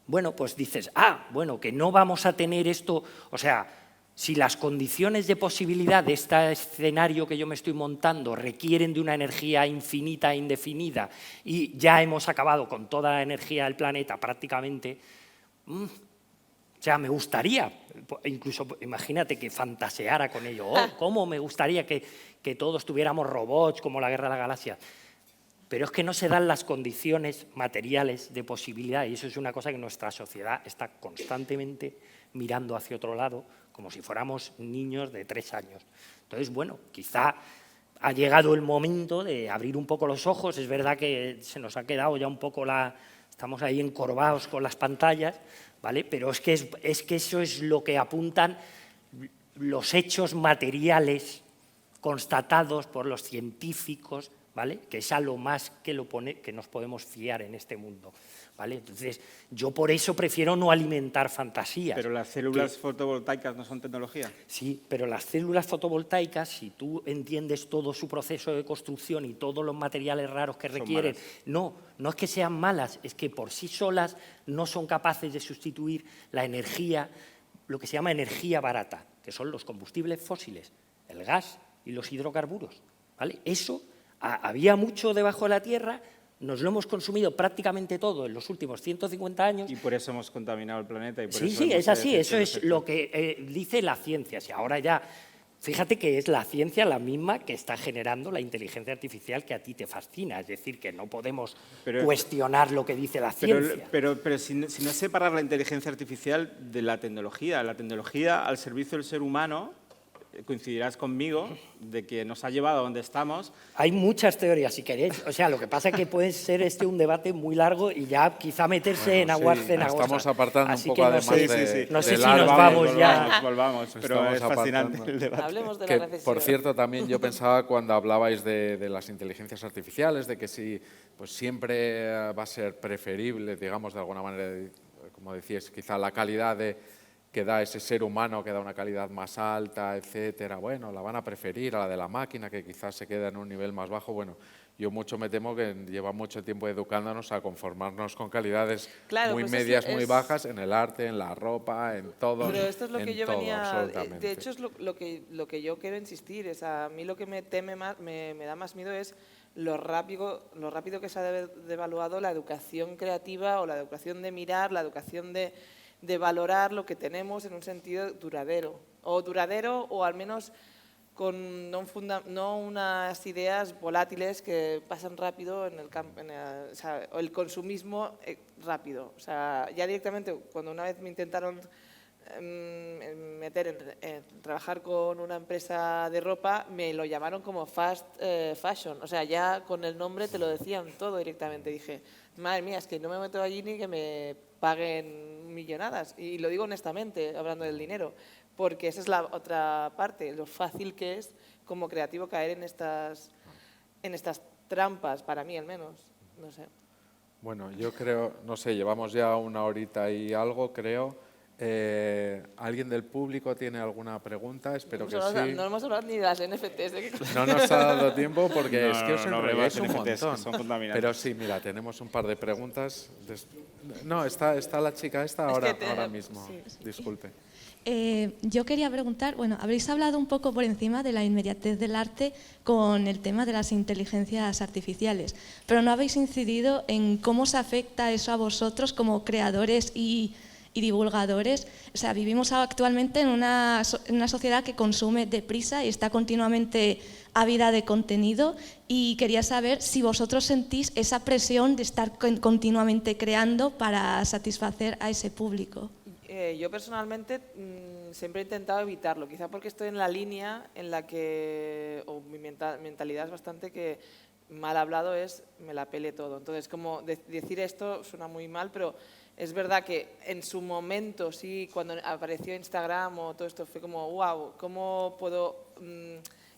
bueno, pues dices, bueno, que no vamos a tener esto, o sea, si las condiciones de posibilidad de este escenario que yo me estoy montando requieren de una energía infinita e indefinida y ya hemos acabado con toda la energía del planeta prácticamente, o sea, me gustaría, incluso imagínate que fantaseara con ello, cómo me gustaría que todos tuviéramos robots como la Guerra de las Galaxias. Pero es que no se dan las condiciones materiales de posibilidad y eso es una cosa que nuestra sociedad está constantemente mirando hacia otro lado, como si fuéramos niños de 3 años. Entonces, bueno, quizá ha llegado el momento de abrir un poco los ojos. Es verdad que se nos ha quedado ya un poco estamos ahí encorvados con las pantallas, ¿vale? Pero es que eso es lo que apuntan los hechos materiales constatados por los científicos, ¿vale? Que es a lo más que nos podemos fiar en este mundo, ¿vale? Entonces, yo por eso prefiero no alimentar fantasías. ¿Pero las células fotovoltaicas no son tecnología? Sí, pero las células fotovoltaicas, si tú entiendes todo su proceso de construcción y todos los materiales raros que requieren, no es que sean malas, es que por sí solas no son capaces de sustituir la energía, lo que se llama energía barata, que son los combustibles fósiles, el gas y los hidrocarburos, ¿vale? Eso había mucho debajo de la tierra, nos lo hemos consumido prácticamente todo en los últimos 150 años. Y por eso hemos contaminado el planeta. Y por Sí, es así, eso es lo que dice la ciencia. Si ahora ya, fíjate que es la ciencia la misma que está generando la inteligencia artificial que a ti te fascina, es decir, que no podemos cuestionar lo que dice la ciencia. Pero si no es separar la inteligencia artificial de la tecnología al servicio del ser humano, coincidirás conmigo de que nos ha llevado a donde estamos. Hay muchas teorías, si queréis. O sea, lo que pasa es que puede ser un debate muy largo y ya quizá meterse en aguas cenagosas. Estamos apartando así un poco además no sé si largo, nos vamos ya. Volvamos, pero es fascinante el debate. Hablemos de la recesión. Por cierto, también yo pensaba cuando hablabais de las inteligencias artificiales, de que sí, pues siempre va a ser preferible, digamos, de alguna manera, como decíais, quizá la calidad que da ese ser humano, que da una calidad más alta, etcétera, bueno, la van a preferir a la de la máquina, que quizás se queda en un nivel más bajo. Bueno, yo mucho me temo que lleva mucho tiempo educándonos a conformarnos con calidades Claro, muy pues medias, muy bajas en el arte, en la ropa, en todo. Pero esto es lo que yo todo, venía... absolutamente. De hecho, es lo que yo quiero insistir. Es a mí lo que me da más miedo es lo rápido que se ha devaluado la educación creativa o la educación de mirar, la educación de valorar lo que tenemos en un sentido duradero. O al menos con no unas ideas volátiles que pasan rápido en el campo, o sea, o el consumismo rápido. O sea, ya directamente, cuando una vez me intentaron meter en trabajar con una empresa de ropa, me lo llamaron como fast fashion. O sea, ya con el nombre te lo decían todo directamente. Dije, madre mía, es que no me meto allí ni que me paguen millonadas. Y lo digo honestamente, hablando del dinero, porque esa es la otra parte, lo fácil que es como creativo caer en estas trampas, para mí al menos, no sé. Bueno, yo creo, no sé, llevamos ya 1 horita y algo, creo. ¿Alguien del público tiene alguna pregunta? Espero que sí. No hemos hablado ni de las NFTs. No nos ha dado tiempo porque es que os no, enrolláis un NFTs, que montón. son contaminantes. Pero sí, mira, tenemos un par de preguntas. No, está la chica esta ahora mismo. Sí. Disculpe. Yo quería preguntar, bueno, habréis hablado un poco por encima de la inmediatez del arte con el tema de las inteligencias artificiales, pero no habéis incidido en cómo se afecta eso a vosotros como creadores y divulgadores. O sea, vivimos actualmente en una sociedad que consume deprisa y está continuamente ávida de contenido, y quería saber si vosotros sentís esa presión de estar continuamente creando para satisfacer a ese público. Yo personalmente siempre he intentado evitarlo, quizá porque estoy en la línea en la que, o mi mentalidad es bastante que mal hablado es me la pele todo. Entonces, como decir esto suena muy mal, pero es verdad que en su momento, sí, cuando apareció Instagram o todo esto, fue como, wow, ¿cómo puedo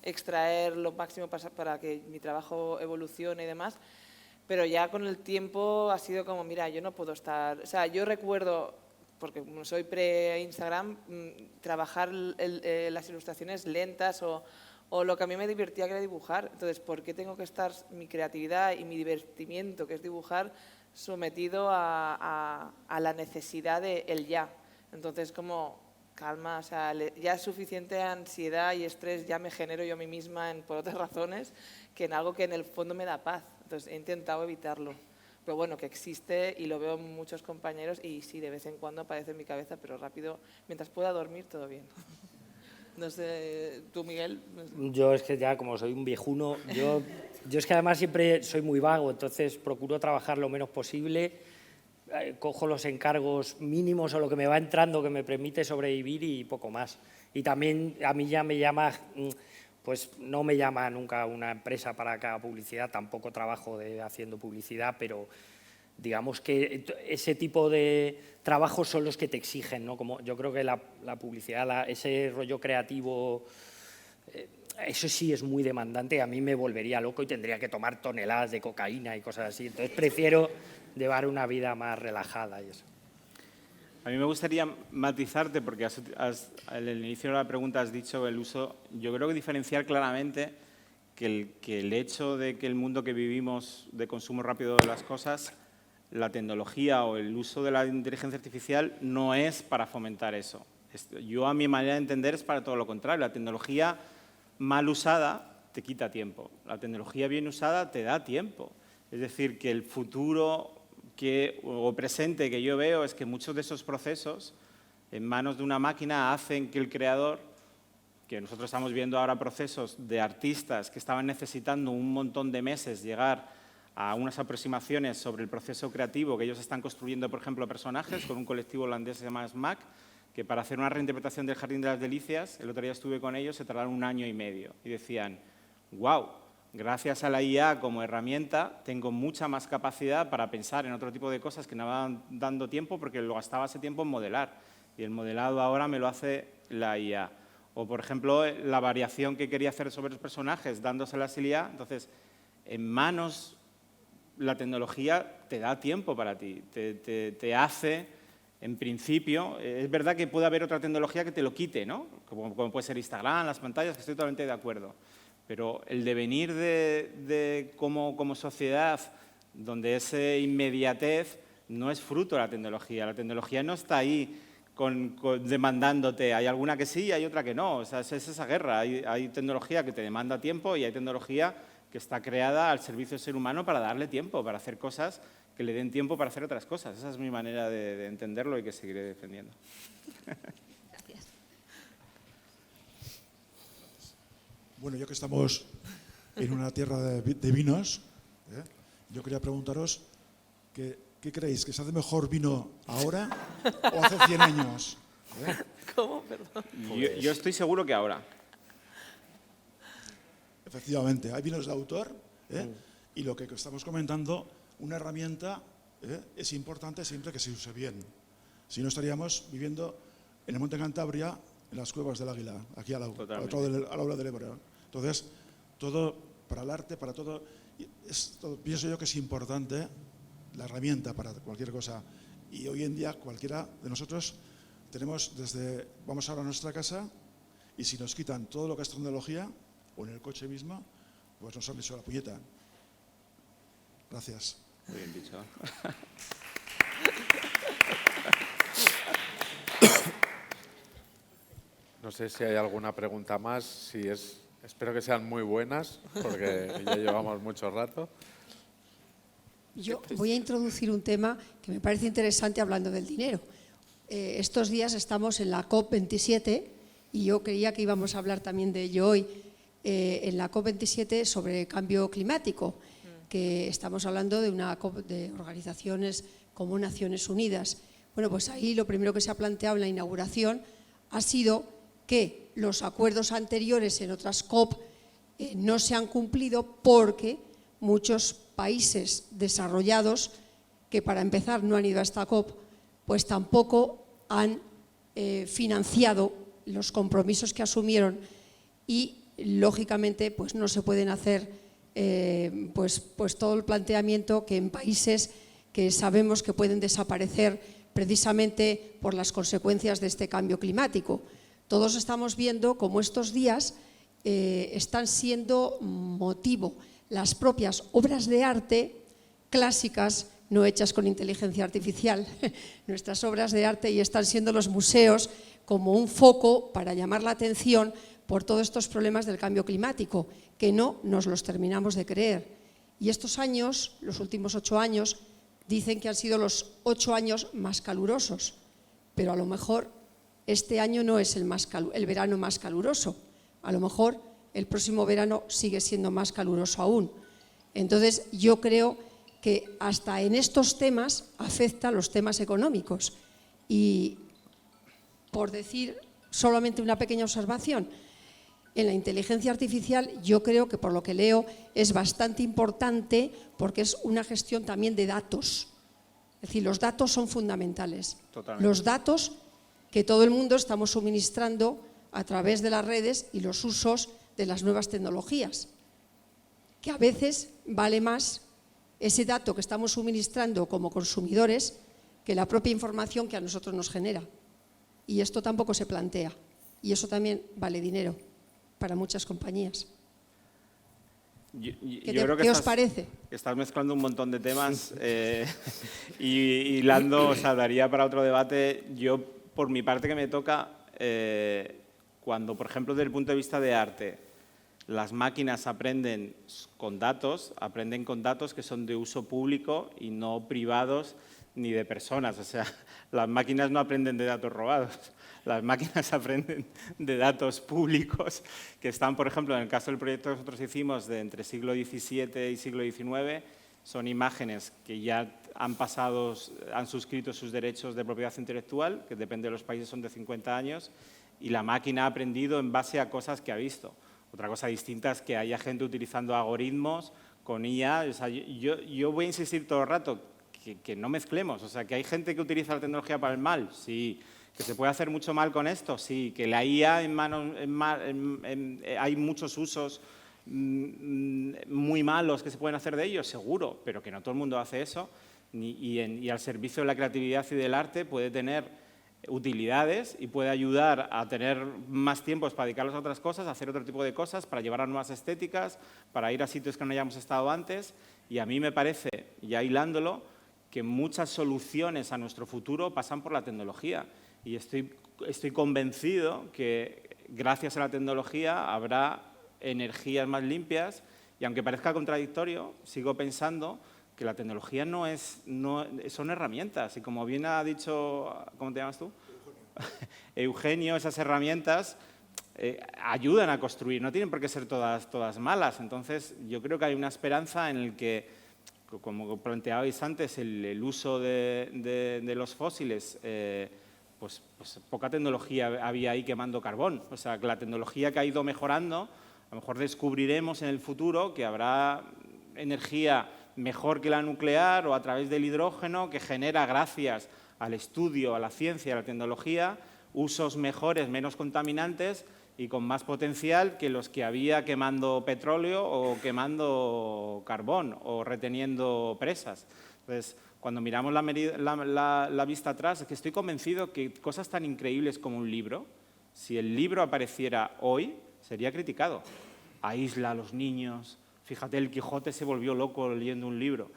extraer lo máximo para que mi trabajo evolucione y demás? Pero ya con el tiempo ha sido como, mira, yo no puedo estar... O sea, yo recuerdo, porque como soy pre-Instagram, trabajar las ilustraciones lentas o lo que a mí me divertía, que era dibujar. Entonces, ¿por qué tengo que estar mi creatividad y mi divertimiento, que es dibujar, sometido a la necesidad de el ya? Entonces, como calma, o sea, ya es suficiente ansiedad y estrés, ya me genero yo a mí misma por otras razones, que en algo que en el fondo me da paz. Entonces, he intentado evitarlo. Pero bueno, que existe y lo veo en muchos compañeros y sí, de vez en cuando aparece en mi cabeza, pero rápido, mientras pueda dormir, todo bien. No sé, ¿tú, Miguel? Yo es que ya, como soy un viejuno, yo es que además siempre soy muy vago, entonces procuro trabajar lo menos posible, cojo los encargos mínimos o lo que me va entrando que me permite sobrevivir y poco más. Y también a mí ya me llama, pues no me llama nunca una empresa para que haga publicidad, tampoco trabajo haciendo publicidad, pero digamos que ese tipo de trabajos son los que te exigen, ¿no? Como yo creo que la publicidad, ese rollo creativo, eso sí es muy demandante, a mí me volvería loco y tendría que tomar toneladas de cocaína y cosas así. Entonces prefiero llevar una vida más relajada y eso. A mí me gustaría matizarte, porque al inicio de la pregunta has dicho el uso. Yo creo que diferenciar claramente que el hecho de que el mundo que vivimos de consumo rápido de las cosas, la tecnología o el uso de la inteligencia artificial no es para fomentar eso. Yo, a mi manera de entender, es para todo lo contrario. La tecnología mal usada te quita tiempo. La tecnología bien usada te da tiempo. Es decir, que el futuro o presente que yo veo es que muchos de esos procesos en manos de una máquina hacen que el creador, que nosotros estamos viendo ahora procesos de artistas que estaban necesitando un montón de meses llegar a unas aproximaciones sobre el proceso creativo, que ellos están construyendo, por ejemplo, personajes con un colectivo holandés que se llama SMAC, que para hacer una reinterpretación del Jardín de las Delicias, el otro día estuve con ellos, se tardaron 1 año y medio. Y decían, wow, gracias a la IA como herramienta tengo mucha más capacidad para pensar en otro tipo de cosas que no me van dando tiempo porque lo gastaba ese tiempo en modelar. Y el modelado ahora me lo hace la IA. O, por ejemplo, la variación que quería hacer sobre los personajes, dándoselas a la IA. Entonces, en manos, la tecnología te da tiempo para ti, te hace en principio, es verdad que puede haber otra tecnología que te lo quite, ¿no? Como puede ser Instagram, las pantallas, que estoy totalmente de acuerdo. Pero el devenir de como sociedad, donde esa inmediatez no es fruto de la tecnología no está ahí demandándote, hay alguna que sí y hay otra que no, o sea, es esa guerra, hay tecnología que te demanda tiempo y hay tecnología que está creada al servicio del ser humano para darle tiempo, para hacer cosas que le den tiempo para hacer otras cosas. Esa es mi manera de entenderlo y que seguiré defendiendo. Gracias. Bueno, ya que estamos en una tierra de vinos, yo quería preguntaros ¿qué creéis? ¿Que se hace mejor vino ahora o hace 100 años? ¿Cómo? Perdón. Yo estoy seguro que ahora. Efectivamente, hay vinos de autor y lo que estamos comentando, una herramienta es importante siempre que se use bien. Si no, estaríamos viviendo en el Monte Cantabria, en las cuevas del Águila, aquí al lado del Ebro. Entonces, todo para el arte, para todo, pienso yo que es importante la herramienta para cualquier cosa. Y hoy en día cualquiera de nosotros tenemos vamos ahora a nuestra casa y si nos quitan todo lo que es tecnología, o en el coche mismo, pues nos han hecho la puñeta. Gracias. Muy bien dicho. No sé si hay alguna pregunta más. Espero que sean muy buenas, porque ya llevamos mucho rato. Yo voy a introducir un tema que me parece interesante hablando del dinero. Estos días estamos en la COP27 y yo creía que íbamos a hablar también de ello hoy, en la COP27 sobre cambio climático, que estamos hablando de una COP de organizaciones como Naciones Unidas. Bueno, pues ahí lo primero que se ha planteado en la inauguración ha sido que los acuerdos anteriores en otras COP no se han cumplido porque muchos países desarrollados, que para empezar no han ido a esta COP, pues tampoco han financiado los compromisos que asumieron y, lógicamente, pues no se pueden hacer pues todo el planteamiento que en países que sabemos que pueden desaparecer precisamente por las consecuencias de este cambio climático. Todos estamos viendo cómo estos días están siendo motivo las propias obras de arte clásicas, no hechas con inteligencia artificial, nuestras obras de arte, y están siendo los museos como un foco para llamar la atención por todos estos problemas del cambio climático, que no nos los terminamos de creer. Y estos años, los últimos 8 años, dicen que han sido los 8 años más calurosos, pero a lo mejor este año no es el verano más caluroso, a lo mejor el próximo verano sigue siendo más caluroso aún. Entonces, yo creo que hasta en estos temas afecta los temas económicos. Y, por decir solamente una pequeña observación, en la inteligencia artificial yo creo que, por lo que leo, es bastante importante porque es una gestión también de datos. Es decir, los datos son fundamentales. Totalmente. Los datos que todo el mundo estamos suministrando a través de las redes y los usos de las nuevas tecnologías, que a veces vale más ese dato que estamos suministrando como consumidores que la propia información que a nosotros nos genera. Y esto tampoco se plantea. Y eso también vale dinero para muchas compañías. ¿Qué os parece? Estás mezclando un montón de temas y hilando, o sea, daría para otro debate. Yo, por mi parte que me toca, cuando, por ejemplo, desde el punto de vista de arte, las máquinas aprenden con datos que son de uso público y no privados ni de personas. O sea, las máquinas no aprenden de datos robados, las máquinas aprenden de datos públicos que están, por ejemplo, en el caso del proyecto que nosotros hicimos de entre siglo XVII y siglo XIX, son imágenes que ya han suscrito sus derechos de propiedad intelectual, que depende de los países son de 50 años, y la máquina ha aprendido en base a cosas que ha visto. Otra cosa distinta es que haya gente utilizando algoritmos con IA. O sea, yo voy a insistir todo el rato que no mezclemos. O sea, que hay gente que utiliza la tecnología para el mal, sí. Que se puede hacer mucho mal con esto, sí. Que la IA hay muchos usos muy malos que se pueden hacer de ellos, seguro, pero que no todo el mundo hace eso. y al servicio de la creatividad y del arte puede tener utilidades y puede ayudar a tener más tiempos para dedicarlos a otras cosas, a hacer otro tipo de cosas, para llevar a nuevas estéticas, para ir a sitios que no hayamos estado antes. Y a mí me parece, ya hilándolo, que muchas soluciones a nuestro futuro pasan por la tecnología. Y estoy convencido que gracias a la tecnología habrá energías más limpias y aunque parezca contradictorio, sigo pensando que la tecnología son herramientas y como bien ha dicho, ¿cómo te llamas tú? Eugenio, esas herramientas ayudan a construir, no tienen por qué ser todas malas. Entonces yo creo que hay una esperanza en el que, como planteabais antes, el uso de los fósiles, pues poca tecnología había ahí quemando carbón. O sea, que la tecnología que ha ido mejorando, a lo mejor descubriremos en el futuro que habrá energía mejor que la nuclear o a través del hidrógeno que genera, gracias al estudio, a la ciencia, a la tecnología, usos mejores, menos contaminantes y con más potencial que los que había quemando petróleo o quemando carbón o reteniendo presas. Entonces, cuando miramos la vista atrás, es que estoy convencido que cosas tan increíbles como un libro, si el libro apareciera hoy, sería criticado. Aísla a los niños. Fíjate, el Quijote se volvió loco leyendo un libro.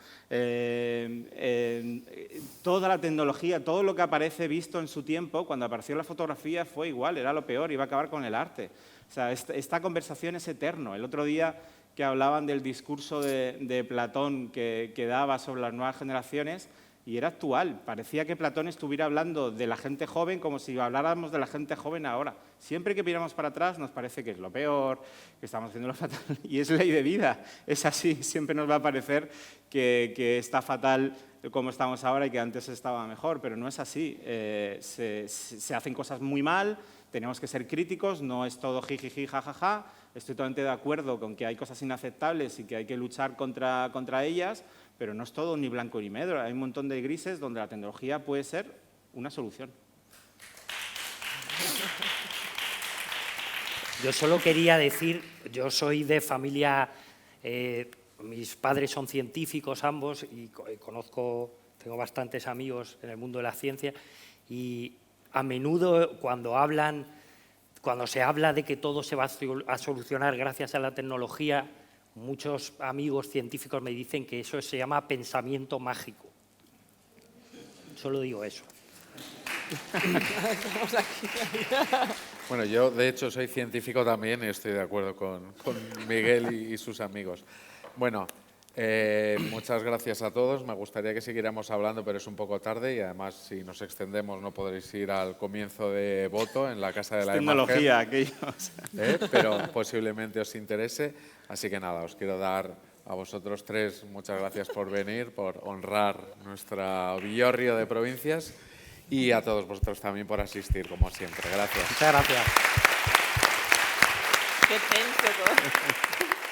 Toda la tecnología, todo lo que aparece visto en su tiempo, cuando apareció la fotografía fue igual, era lo peor, iba a acabar con el arte. O sea, esta conversación es eterno. El otro día que hablaban del discurso de Platón que daba sobre las nuevas generaciones, y era actual. Parecía que Platón estuviera hablando de la gente joven como si habláramos de la gente joven ahora. Siempre que miramos para atrás nos parece que es lo peor, que estamos haciendo lo fatal, y es ley de vida. Es así, siempre nos va a parecer que está fatal como estamos ahora y que antes estaba mejor, pero no es así. Se hacen cosas muy mal, tenemos que ser críticos, no es todo jijiji, jajaja. Estoy totalmente de acuerdo con que hay cosas inaceptables y que hay que luchar contra ellas, pero no es todo ni blanco ni negro. Hay un montón de grises donde la tecnología puede ser una solución. Yo solo quería decir, yo soy de familia, mis padres son científicos ambos y tengo bastantes amigos en el mundo de la ciencia y a menudo cuando se habla de que todo se va a solucionar gracias a la tecnología, muchos amigos científicos me dicen que eso se llama pensamiento mágico. Solo digo eso. Bueno, yo de hecho soy científico también y estoy de acuerdo con Miguel y sus amigos. Bueno, muchas gracias a todos. Me gustaría que siguiéramos hablando, pero es un poco tarde y además si nos extendemos no podréis ir al comienzo de voto en la Casa de la tecnología, Imagen, aquellos. pero posiblemente os interese. Así que nada, os quiero dar a vosotros tres muchas gracias por venir, por honrar nuestra Villorrio de provincias y a todos vosotros también por asistir, como siempre. Gracias. Muchas gracias. Qué tenso todo.